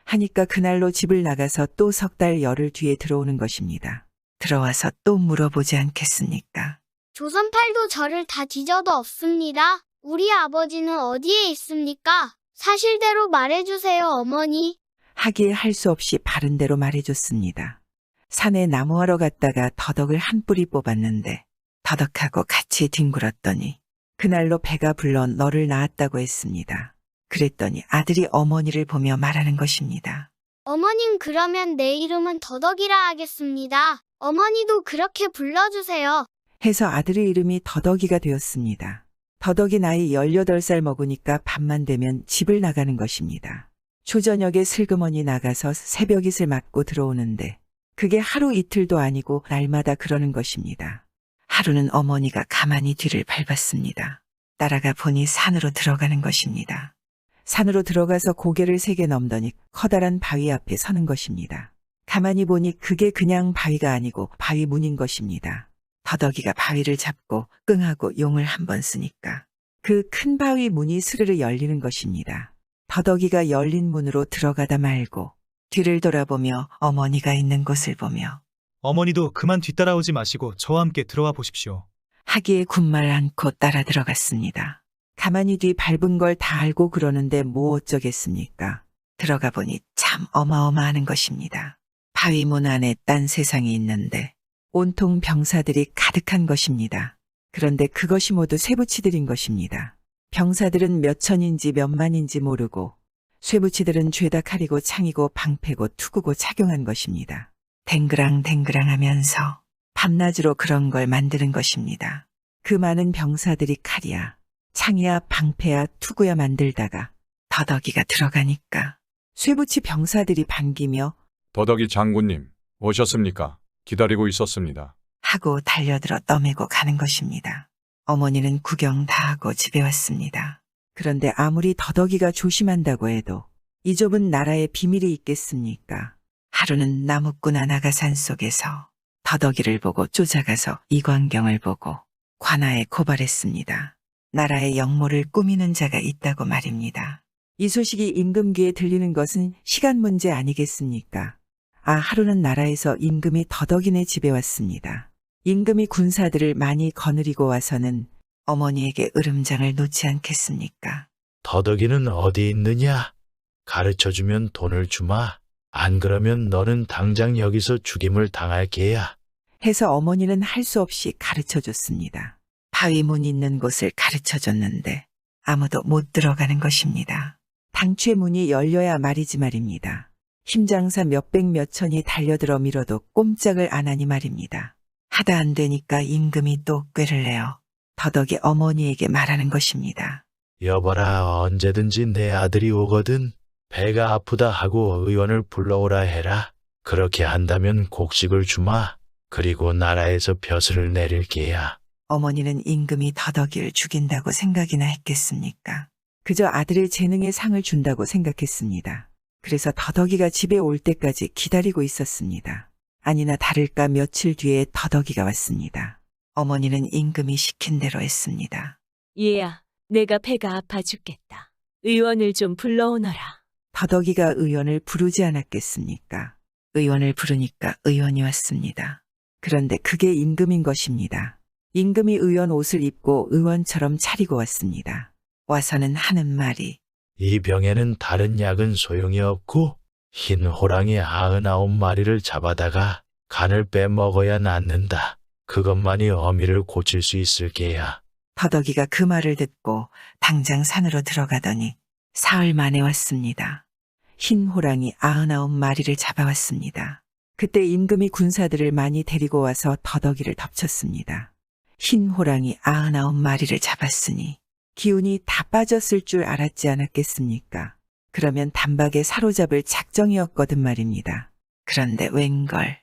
하니까 그날로 집을 나가서 또 3달 열흘 뒤에 들어오는 것입니다. 들어와서 또 물어보지 않겠습니까? 조선팔도 저를 다 뒤져도 없습니다. 우리 아버지는 어디에 있습니까? 사실대로 말해주세요, 어머니. 하기에 할 수 없이 바른 대로 말해줬습니다. 산에 나무하러 갔다가 더덕을 한 뿌리 뽑았는데 더덕하고 같이 뒹굴었더니 그날로 배가 불러 너를 낳았다고 했습니다. 그랬더니 아들이 어머니를 보며 말하는 것입니다. 어머님 그러면 내 이름은 더덕이라 하겠습니다. 어머니도 그렇게 불러주세요. 해서 아들의 이름이 더덕이가 되었습니다. 더덕이 나이 18살 먹으니까 밤만 되면 집을 나가는 것입니다. 초저녁에 슬그머니 나가서 새벽잇을 맞고 들어오는데 그게 하루 이틀도 아니고 날마다 그러는 것입니다. 하루는 어머니가 가만히 뒤를 밟았습니다. 따라가 보니 산으로 들어가는 것입니다. 산으로 들어가서 고개를 3개 넘더니 커다란 바위 앞에 서는 것입니다. 가만히 보니 그게 그냥 바위가 아니고 바위 문인 것입니다. 더덕이가 바위를 잡고 끙하고 용을 한 번 쓰니까 그 큰 바위 문이 스르르 열리는 것입니다. 더덕이가 열린 문으로 들어가다 말고 뒤를 돌아보며 어머니가 있는 곳을 보며 어머니도 그만 뒤따라오지 마시고 저와 함께 들어와 보십시오. 하기에 군말 않고 따라 들어갔습니다. 가만히 뒤 밟은 걸 다 알고 그러는데 뭐 어쩌겠습니까? 들어가 보니 참 어마어마하는 것입니다. 바위문 안에 딴 세상이 있는데 온통 병사들이 가득한 것입니다. 그런데 그것이 모두 쇠붙이들인 것입니다. 병사들은 몇 천인지 몇 만인지 모르고 쇠붙이들은 죄다 칼이고 창이고 방패고 투구고 착용한 것입니다. 댕그랑댕그랑 하면서 밤낮으로 그런 걸 만드는 것입니다. 그 많은 병사들이 칼이야, 창이야, 방패야, 투구야 만들다가 더덕이가 들어가니까 쇠붙이 병사들이 반기며 더덕이 장군님, 오셨습니까? 기다리고 있었습니다. 하고 달려들어 떠매고 가는 것입니다. 어머니는 구경 다 하고 집에 왔습니다. 그런데 아무리 더덕이가 조심한다고 해도 이 좁은 나라에 비밀이 있겠습니까? 하루는 나무꾼 하나가 산속에서 더덕이를 보고 쫓아가서 이광경을 보고 관아에 고발했습니다. 나라의 영모를 꾸미는 자가 있다고 말입니다. 이 소식이 임금귀에 들리는 것은 시간 문제 아니겠습니까? 하루는 나라에서 임금이 더덕이네 집에 왔습니다. 임금이 군사들을 많이 거느리고 와서는 어머니에게 으름장을 놓지 않겠습니까? 더덕이는 어디 있느냐? 가르쳐주면 돈을 주마. 안 그러면 너는 당장 여기서 죽임을 당할 게야. 해서 어머니는 할 수 없이 가르쳐줬습니다. 바위문 있는 곳을 가르쳐줬는데 아무도 못 들어가는 것입니다. 당최 문이 열려야 말입니다. 힘장사 몇백 몇천이 달려들어 밀어도 꼼짝을 안 하니 말입니다. 하다 안 되니까 임금이 또 꾀를 내어 더덕이 어머니에게 말하는 것입니다. 여보라, 언제든지 내 아들이 오거든 배가 아프다 하고 의원을 불러오라 해라. 그렇게 한다면 곡식을 주마. 그리고 나라에서 벼슬을 내릴 게야. 어머니는 임금이 더덕이를 죽인다고 생각이나 했겠습니까? 그저 아들의 재능에 상을 준다고 생각했습니다. 그래서 더덕이가 집에 올 때까지 기다리고 있었습니다. 아니나 다를까 며칠 뒤에 더덕이가 왔습니다. 어머니는 임금이 시킨 대로 했습니다. 얘야, 내가 배가 아파 죽겠다. 의원을 좀 불러오너라. 더덕이가 의원을 부르지 않았겠습니까? 의원을 부르니까 의원이 왔습니다. 그런데 그게 임금인 것입니다. 임금이 의원 옷을 입고 의원처럼 차리고 왔습니다. 와서는 하는 말이 이 병에는 다른 약은 소용이 없고 흰 호랑이 99마리를 잡아다가 간을 빼먹어야 낫는다. 그것만이 어미를 고칠 수 있을 게야. 더덕이가 그 말을 듣고 당장 산으로 들어가더니 사흘 만에 왔습니다. 흰 호랑이 99마리를 잡아왔습니다. 그때 임금이 군사들을 많이 데리고 와서 더덕이를 덮쳤습니다. 흰 호랑이 99마리를 잡았으니 기운이 다 빠졌을 줄 알았지 않았겠습니까? 그러면 단박에 사로잡을 작정이었거든 말입니다. 그런데 웬걸.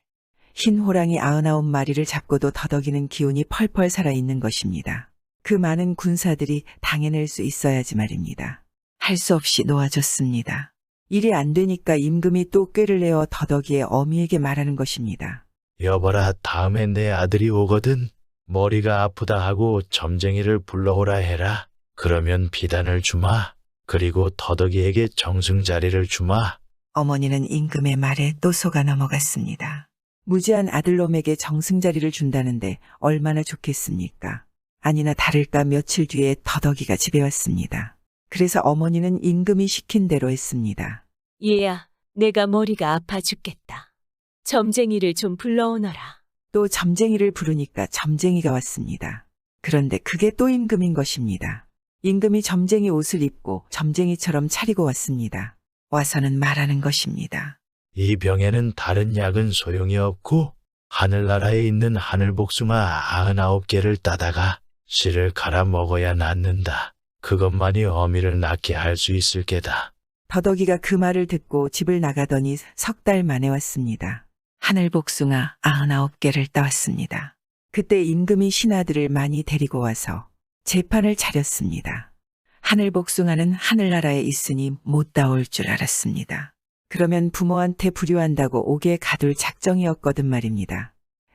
흰 호랑이 99마리를 잡고도 더덕이는 기운이 펄펄 살아있는 것입니다. 그 많은 군사들이 당해낼 수 있어야지 말입니다. 할 수 없이 놓아줬습니다. 일이 안 되니까 임금이 또 꾀를 내어 더덕이의 어미에게 말하는 것입니다. 여보라, 다음에 내 아들이 오거든 머리가 아프다 하고 점쟁이를 불러오라 해라. 그러면 비단을 주마. 그리고 더덕이에게 정승자리를 주마. 어머니는 임금의 말에 또 속아 넘어갔습니다. 무지한 아들놈에게 정승자리를 준다는데 얼마나 좋겠습니까? 아니나 다를까 며칠 뒤에 더덕이가 집에 왔습니다. 그래서 어머니는 임금이 시킨 대로 했습니다. 얘야, 내가 머리가 아파 죽겠다. 점쟁이를 좀 불러오너라. 또 점쟁이를 부르니까 점쟁이가 왔습니다. 그런데 그게 또 임금인 것입니다. 임금이 점쟁이 옷을 입고 점쟁이처럼 차리고 왔습니다. 와서는 말하는 것입니다. 이 병에는 다른 약은 소용이 없고 하늘나라에 있는 하늘복숭아 99개를 따다가 씨를 갈아 먹어야 낫는다. 그것만이 어미를 낳게 할 수 있을 게다. 더덕이가 그 말을 듣고 집을 나가더니 석 달 만에 왔습니다. 하늘복숭아 99개를 따왔습니다. 그때 임금이 신하들을 많이 데리고 와서 재판을 차렸습니다. 하늘복숭아는 하늘나라에 있으니 못 따올 줄 알았습니다. 그러면 부모한테 불효한다고 옥에 가둘 작정이었거든 말입니다.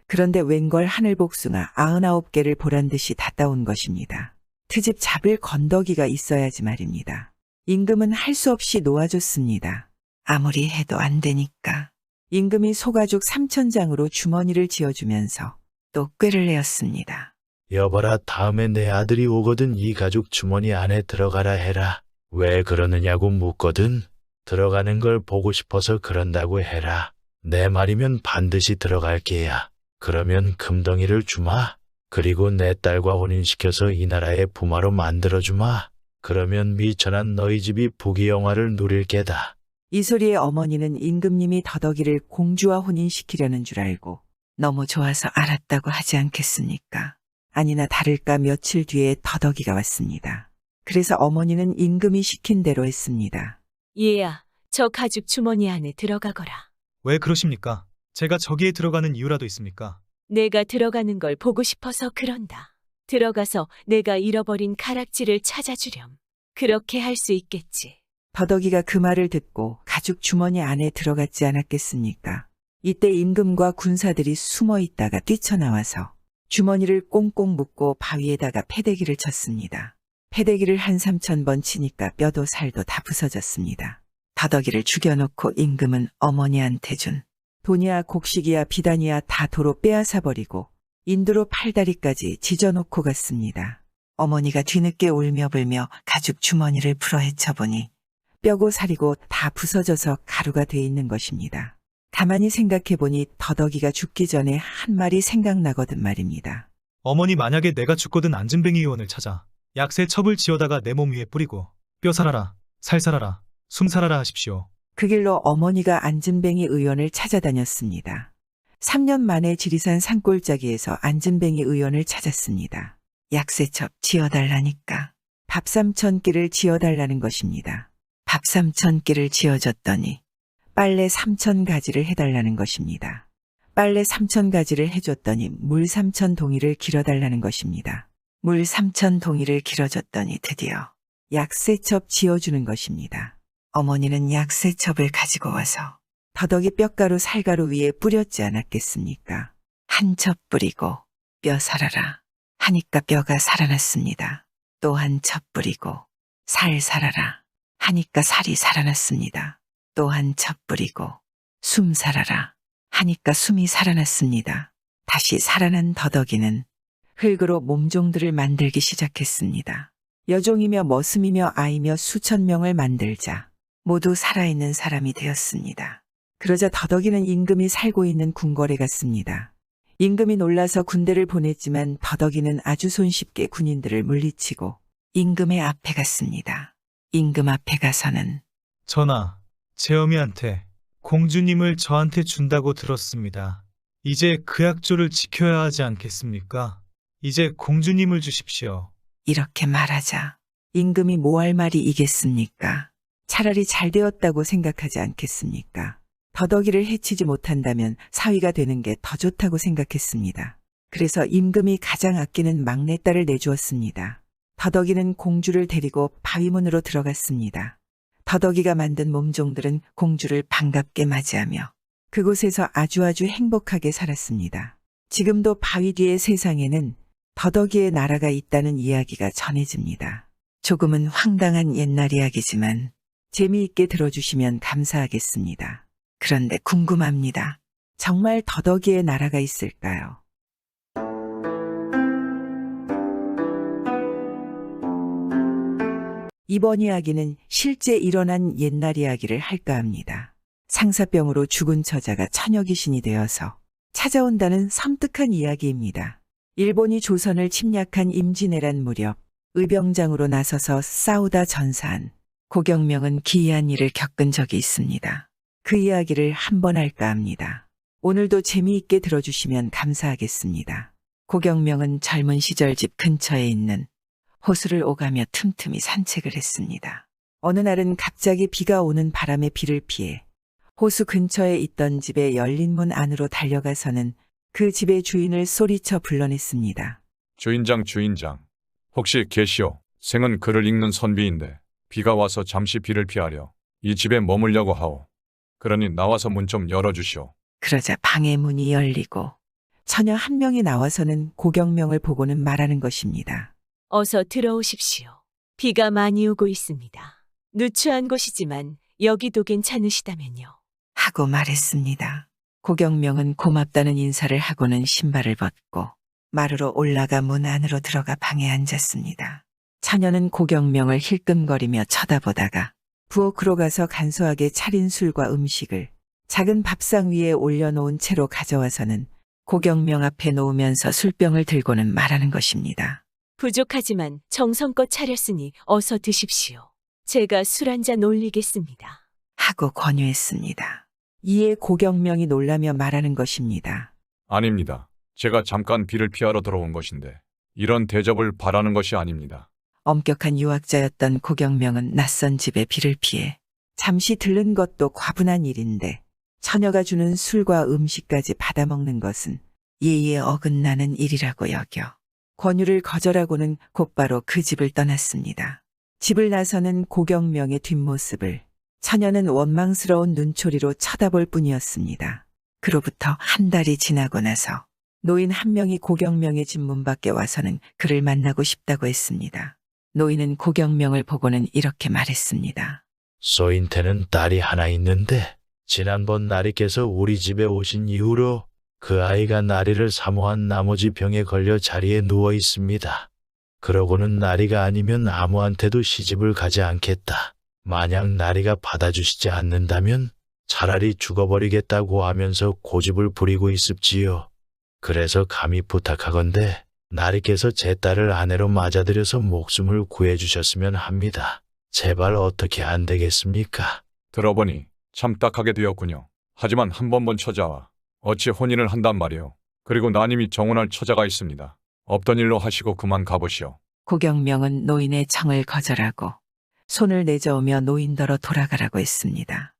그런데 웬걸 하늘복숭아 99개를 보란듯이 다 따온 것입니다. 트집 잡을 건더기가 있어야지 말입니다. 임금은 할 수 없이 놓아줬습니다. 아무리 해도 안 되니까. 임금이 소가죽 3,000장으로 주머니를 지어주면서 또 꾀를 내었습니다. 여보라, 다음에 내 아들이 오거든 이 가죽 주머니 안에 들어가라 해라. 왜 그러느냐고 묻거든. 들어가는 걸 보고 싶어서 그런다고 해라. 내 말이면 반드시 들어갈 게야. 그러면 금덩이를 주마. 그리고 내 딸과 혼인시켜서 이 나라의 부마로 만들어주마. 그러면 미천한 너희 집이 부귀영화를 누릴 게다. 이 소리에 어머니는 임금님이 더덕이를 공주와 혼인시키려는 줄 알고 너무 좋아서 알았다고 하지 않겠습니까? 아니나 다를까 며칠 뒤에 더덕이가 왔습니다. 그래서 어머니는 임금이 시킨 대로 했습니다. 얘야, 저 가죽 주머니 안에 들어가거라. 왜 그러십니까? 제가 저기에 들어가는 이유라도 있습니까? 내가 들어가는 걸 보고 싶어서 그런다. 들어가서 내가 잃어버린 가락지를 찾아주렴. 그렇게 할 수 있겠지. 더덕이가 그 말을 듣고 가죽 주머니 안에 들어갔지 않았겠습니까? 이때 임금과 군사들이 숨어 있다가 뛰쳐나와서 주머니를 꽁꽁 묶고 바위에다가 패대기를 쳤습니다. 패대기를 한 3,000번 치니까 뼈도 살도 다 부서졌습니다. 더덕이를 죽여놓고 임금은 어머니한테 준 돈이야 곡식이야 비단이야 다 도로 빼앗아버리고 인두로 팔다리까지 지져놓고 갔습니다. 어머니가 뒤늦게 울며 불며 가죽 주머니를 풀어 헤쳐보니 뼈고 살이고 다 부서져서 가루가 돼 있는 것입니다. 가만히 생각해보니 더덕이가 죽기 전에 한 말이 생각나거든 말입니다. 어머니 만약에 내가 죽거든 안진뱅이 의원을 찾아 약새 첩을 지어다가 내 몸 위에 뿌리고 뼈 살아라, 살 살아라, 숨 살아라 하십시오. 그 길로 어머니가 안진뱅이 의원을 찾아다녔습니다. 3년 만에 지리산 산골짜기에서 안진뱅이 의원을 찾았습니다. 약새첩 지어달라니까 밥 3,000끼를 지어달라는 것입니다. 밥 3,000끼를 지어줬더니 빨래 3,000가지를 해달라는 것입니다. 빨래 3,000가지를 해줬더니 물 3,000동이를 길어달라는 것입니다. 물 3,000동이를 길어줬더니 드디어 약새첩 지어주는 것입니다. 어머니는 약새첩을 가지고 와서 더덕이 뼈가루 살가루 위에 뿌렸지 않았겠습니까? 한 첩 뿌리고 뼈 살아라 하니까 뼈가 살아났습니다. 또 한 첩 뿌리고 살 살아라 하니까 살이 살아났습니다. 또 한 첩 뿌리고 숨 살아라 하니까 숨이 살아났습니다. 다시 살아난 더덕이는 흙으로 몸종들을 만들기 시작했습니다. 여종이며 머슴이며 아이며 수천 명을 만들자 모두 살아있는 사람이 되었습니다. 그러자 더덕이는 임금이 살고 있는 궁궐에 갔습니다. 임금이 놀라서 군대를 보냈지만 더덕이는 아주 손쉽게 군인들을 물리치고 임금의 앞에 갔습니다. 임금 앞에 가서는 전하, 제 어미한테 공주님을 저한테 준다고 들었습니다. 이제 그 약조를 지켜야 하지 않겠습니까? 이제 공주님을 주십시오. 이렇게 말하자 임금이 뭐 할 말이 이겠습니까? 차라리 잘 되었다고 생각하지 않겠습니까? 더덕이를 해치지 못한다면 사위가 되는 게 더 좋다고 생각했습니다. 그래서 임금이 가장 아끼는 막내딸을 내주었습니다. 더덕이는 공주를 데리고 바위문으로 들어갔습니다. 더덕이가 만든 몸종들은 공주를 반갑게 맞이하며 그곳에서 아주 행복하게 살았습니다. 지금도 바위 뒤의 세상에는 더덕이의 나라가 있다는 이야기가 전해집니다. 조금은 황당한 옛날 이야기지만 재미있게 들어주시면 감사하겠습니다. 그런데 궁금합니다. 정말 더덕이의 나라가 있을까요? 이번 이야기는 실제 일어난 옛날 이야기를 할까 합니다. 상사병으로 죽은 처자가 처녀 귀신이 되어서 찾아온다는 섬뜩한 이야기입니다. 일본이 조선을 침략한 임진왜란 무렵 의병장으로 나서서 싸우다 전사한 고경명은 기이한 일을 겪은 적이 있습니다. 그 이야기를 한번 할까 합니다. 오늘도 재미있게 들어주시면 감사하겠습니다. 고경명은 젊은 시절 집 근처에 있는 호수를 오가며 틈틈이 산책을 했습니다. 어느 날은 갑자기 비가 오는 바람에 비를 피해 호수 근처에 있던 집의 열린 문 안으로 달려가서는 그 집의 주인을 소리쳐 불러냈습니다. 주인장, 혹시 계시오? 생은 글을 읽는 선비인데 비가 와서 잠시 비를 피하려 이 집에 머물려고 하오. 그러니 나와서 문 좀 열어주시오. 그러자 방의 문이 열리고 처녀 한 명이 나와서는 고경명을 보고는 말하는 것입니다. 어서 들어오십시오. 비가 많이 오고 있습니다. 누추한 곳이지만 여기도 괜찮으시다면요. 하고 말했습니다. 고경명은 고맙다는 인사를 하고는 신발을 벗고 마루로 올라가 문 안으로 들어가 방에 앉았습니다. 처녀는 고경명을 힐끔거리며 쳐다보다가 부엌으로 가서 간소하게 차린 술과 음식을 작은 밥상 위에 올려놓은 채로 가져와서는 고경명 앞에 놓으면서 술병을 들고는 말하는 것입니다. 부족하지만 정성껏 차렸으니 어서 드십시오. 제가 술 한잔 올리겠습니다. 하고 권유했습니다. 이에 고경명이 놀라며 말하는 것입니다. 아닙니다. 제가 잠깐 비를 피하러 들어온 것인데 이런 대접을 바라는 것이 아닙니다. 엄격한 유학자였던 고경명은 낯선 집에 비를 피해 잠시 들른 것도 과분한 일인데 처녀가 주는 술과 음식까지 받아먹는 것은 예의에 어긋나는 일이라고 여겨 권유를 거절하고는 곧바로 그 집을 떠났습니다. 집을 나서는 고경명의 뒷모습을 처녀는 원망스러운 눈초리로 쳐다볼 뿐이었습니다. 그로부터 한 달이 지나고 나서 노인 한 명이 고경명의 집 문 밖에 와서는 그를 만나고 싶다고 했습니다. 노인은 고경명을 보고는 이렇게 말했습니다. 소인태는 딸이 하나 있는데 지난번 나리께서 우리 집에 오신 이후로 그 아이가 나리를 사모한 나머지 병에 걸려 자리에 누워 있습니다. 그러고는 나리가 아니면 아무한테도 시집을 가지 않겠다. 만약 나리가 받아주시지 않는다면 차라리 죽어버리겠다고 하면서 고집을 부리고 있습지요. 그래서 감히 부탁하건대 나리께서 제 딸을 아내로 맞아들여서 목숨을 구해주셨으면 합니다. 제발 어떻게 안 되겠습니까? 들어보니 참 딱하게 되었군요. 하지만 한 번 본 처자와 어찌 혼인을 한단 말이오. 그리고 나님이 정혼할 처자가 있습니다. 없던 일로 하시고 그만 가보시오. 고경명은 노인의 청을 거절하고 손을 내저으며 노인더러 돌아가라고 했습니다.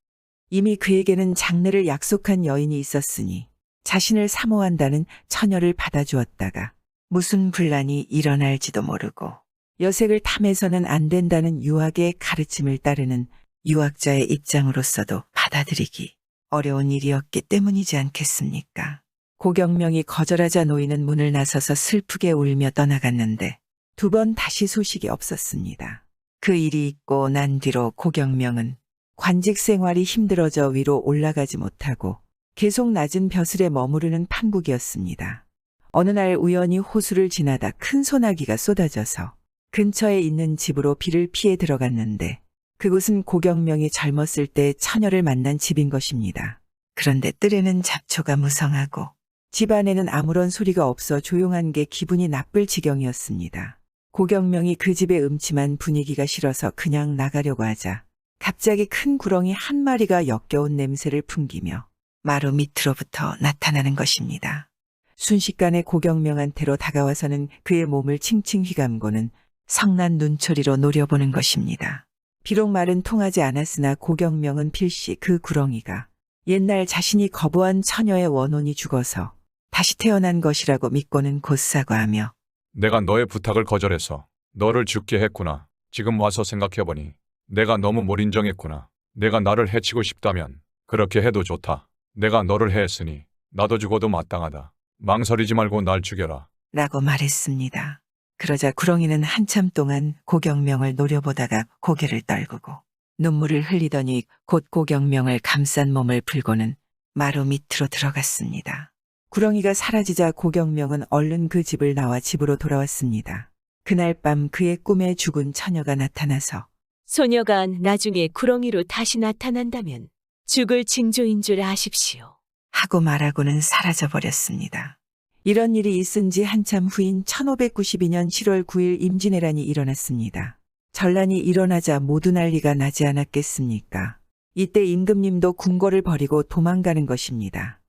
이미 그에게는 장례를 약속한 여인이 있었으니 자신을 사모한다는 처녀를 받아주었다가 무슨 분란이 일어날지도 모르고 여색을 탐해서는 안 된다는 유학의 가르침을 따르는 유학자의 입장으로서도 받아들이기 어려운 일이었기 때문이지 않겠습니까? 고경명이 거절하자 노인은 문을 나서서 슬프게 울며 떠나갔는데 2번 다시 소식이 없었습니다. 그 일이 있고 난 뒤로 고경명은 관직 생활이 힘들어져 위로 올라가지 못하고 계속 낮은 벼슬에 머무르는 판국이었습니다. 어느 날 우연히 호수를 지나다 큰 소나기가 쏟아져서 근처에 있는 집으로 비를 피해 들어갔는데 그곳은 고경명이 젊었을 때 처녀를 만난 집인 것입니다. 그런데 뜰에는 잡초가 무성하고 집 안에는 아무런 소리가 없어 조용한 게 기분이 나쁠 지경이었습니다. 고경명이 그 집의 음침한 분위기가 싫어서 그냥 나가려고 하자 갑자기 큰 구렁이 한 마리가 역겨운 냄새를 풍기며 마루 밑으로부터 나타나는 것입니다. 순식간에 고경명한테로 다가와서는 그의 몸을 칭칭 휘감고는 성난 눈초리로 노려보는 것입니다. 비록 말은 통하지 않았으나 고경명은 필시 그 구렁이가 옛날 자신이 거부한 처녀의 원혼이 죽어서 다시 태어난 것이라고 믿고는 곧 사과하며 내가 너의 부탁을 거절해서 너를 죽게 했구나. 지금 와서 생각해보니 내가 너무 몰인정했구나. 내가 나를 해치고 싶다면 그렇게 해도 좋다. 내가 너를 해했으니 나도 죽어도 마땅하다. 망설이지 말고 날 죽여라. 라고 말했습니다. 그러자 구렁이는 한참 동안 고경명을 노려보다가 고개를 떨구고 눈물을 흘리더니 곧 고경명을 감싼 몸을 풀고는 마루 밑으로 들어갔습니다. 구렁이가 사라지자 고경명은 얼른 그 집을 나와 집으로 돌아왔습니다. 그날 밤 그의 꿈에 죽은 처녀가 나타나서 소녀가 나중에 구렁이로 다시 나타난다면 죽을 징조인 줄 아십시오. 하고 말하고는 사라져버렸습니다. 이런 일이 있은 지 한참 후인 1592년 7월 9일 임진왜란이 일어났습니다. 전란이 일어나자 모두 난리가 나지 않았겠습니까? 이때 임금님도 궁궐을 버리고 도망가는 것입니다.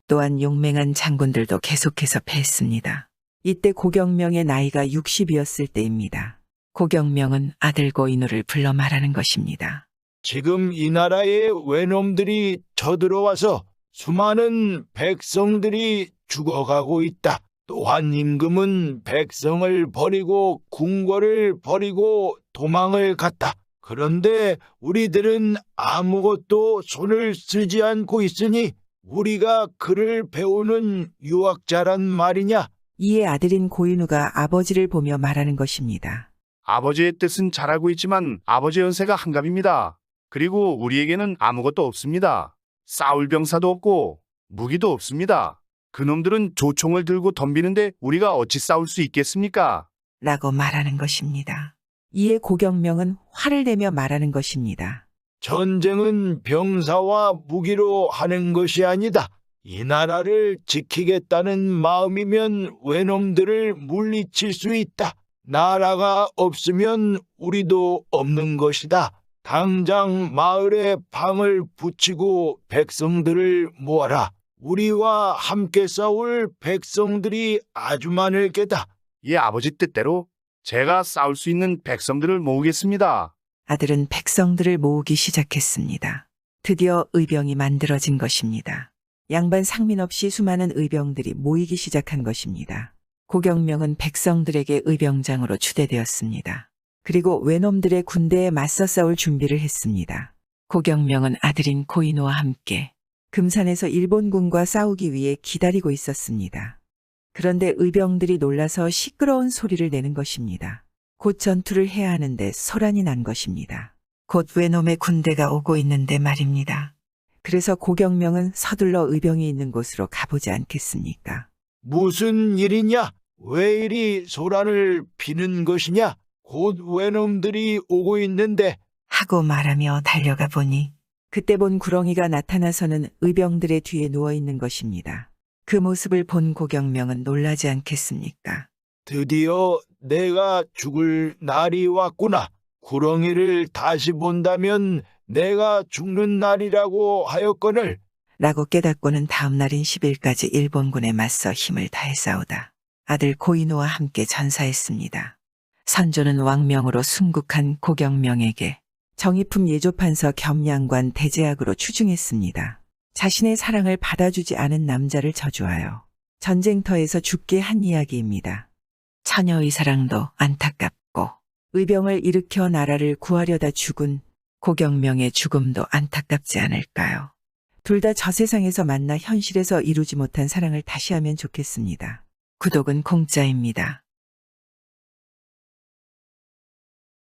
또한 용맹한 장군들도 계속해서 패했습니다. 이때 고경명의 나이가 60이었을 때입니다. 고경명은 아들 고인우를 불러 말하는 것입니다. 지금 이 나라에 외놈들이 쳐들어와서 수많은 백성들이 죽어가고 있다. 또한 임금은 백성을 버리고 궁궐을 버리고 도망을 갔다. 그런데 우리들은 아무것도 손을 쓰지 않고 있으니 우리가 그를 배우는 유학자란 말이냐? 이에 아들인 고인우가 아버지를 보며 말하는 것입니다. 아버지의 뜻은 잘 알고 있지만 아버지 연세가 한갑입니다. 그리고 우리에게는 아무것도 없습니다. 싸울 병사도 없고 무기도 없습니다. 그놈들은 조총을 들고 덤비는데 우리가 어찌 싸울 수 있겠습니까? 라고 말하는 것입니다. 이에 고경명은 화를 내며 말하는 것입니다. 전쟁은 병사와 무기로 하는 것이 아니다. 이 나라를 지키겠다는 마음이면 외놈들을 물리칠 수 있다. 나라가 없으면 우리도 없는 것이다. 당장 마을에 방을 붙이고 백성들을 모아라. 우리와 함께 싸울 백성들이 아주 많을 게다. 예, 아버지 뜻대로 제가 싸울 수 있는 백성들을 모으겠습니다. 아들은 백성들을 모으기 시작했습니다. 드디어 의병이 만들어진 것입니다. 양반 상민 없이 수많은 의병들이 모이기 시작한 것입니다. 고경명은 백성들에게 의병장으로 추대되었습니다. 그리고 외놈들의 군대에 맞서 싸울 준비를 했습니다. 고경명은 아들인 고인호와 함께 금산에서 일본군과 싸우기 위해 기다리고 있었습니다. 그런데 의병들이 놀라서 시끄러운 소리를 내는 것입니다. 곧 전투를 해야 하는데 소란이 난 것입니다. 곧 외놈의 군대가 오고 있는데 말입니다. 그래서 고경명은 서둘러 의병이 있는 곳으로 가보지 않겠습니까? 무슨 일이냐? 왜 이리 소란을 피는 것이냐? 곧 외놈들이 오고 있는데. 하고 말하며 달려가 보니 그때 본 구렁이가 나타나서는 의병들의 뒤에 누워 있는 것입니다. 그 모습을 본 고경명은 놀라지 않겠습니까? 드디어 내가 죽을 날이 왔구나. 구렁이를 다시 본다면 내가 죽는 날이라고 하였거늘. 라고 깨닫고는 다음 날인 10일까지 일본군에 맞서 힘을 다해 싸우다 아들 고인호와 함께 전사했습니다. 선조는 왕명으로 순국한 고경명에게 정의품 예조판서 겸양관 대제학으로 추중했습니다. 자신의 사랑을 받아주지 않은 남자를 저주하여 전쟁터에서 죽게 한 이야기입니다. 처녀의 사랑도 안타깝고 의병을 일으켜 나라를 구하려다 죽은 고경명의 죽음도 안타깝지 않을까요? 둘 다 저 세상에서 만나 현실에서 이루지 못한 사랑을 다시 하면 좋겠습니다. 구독은 공짜입니다.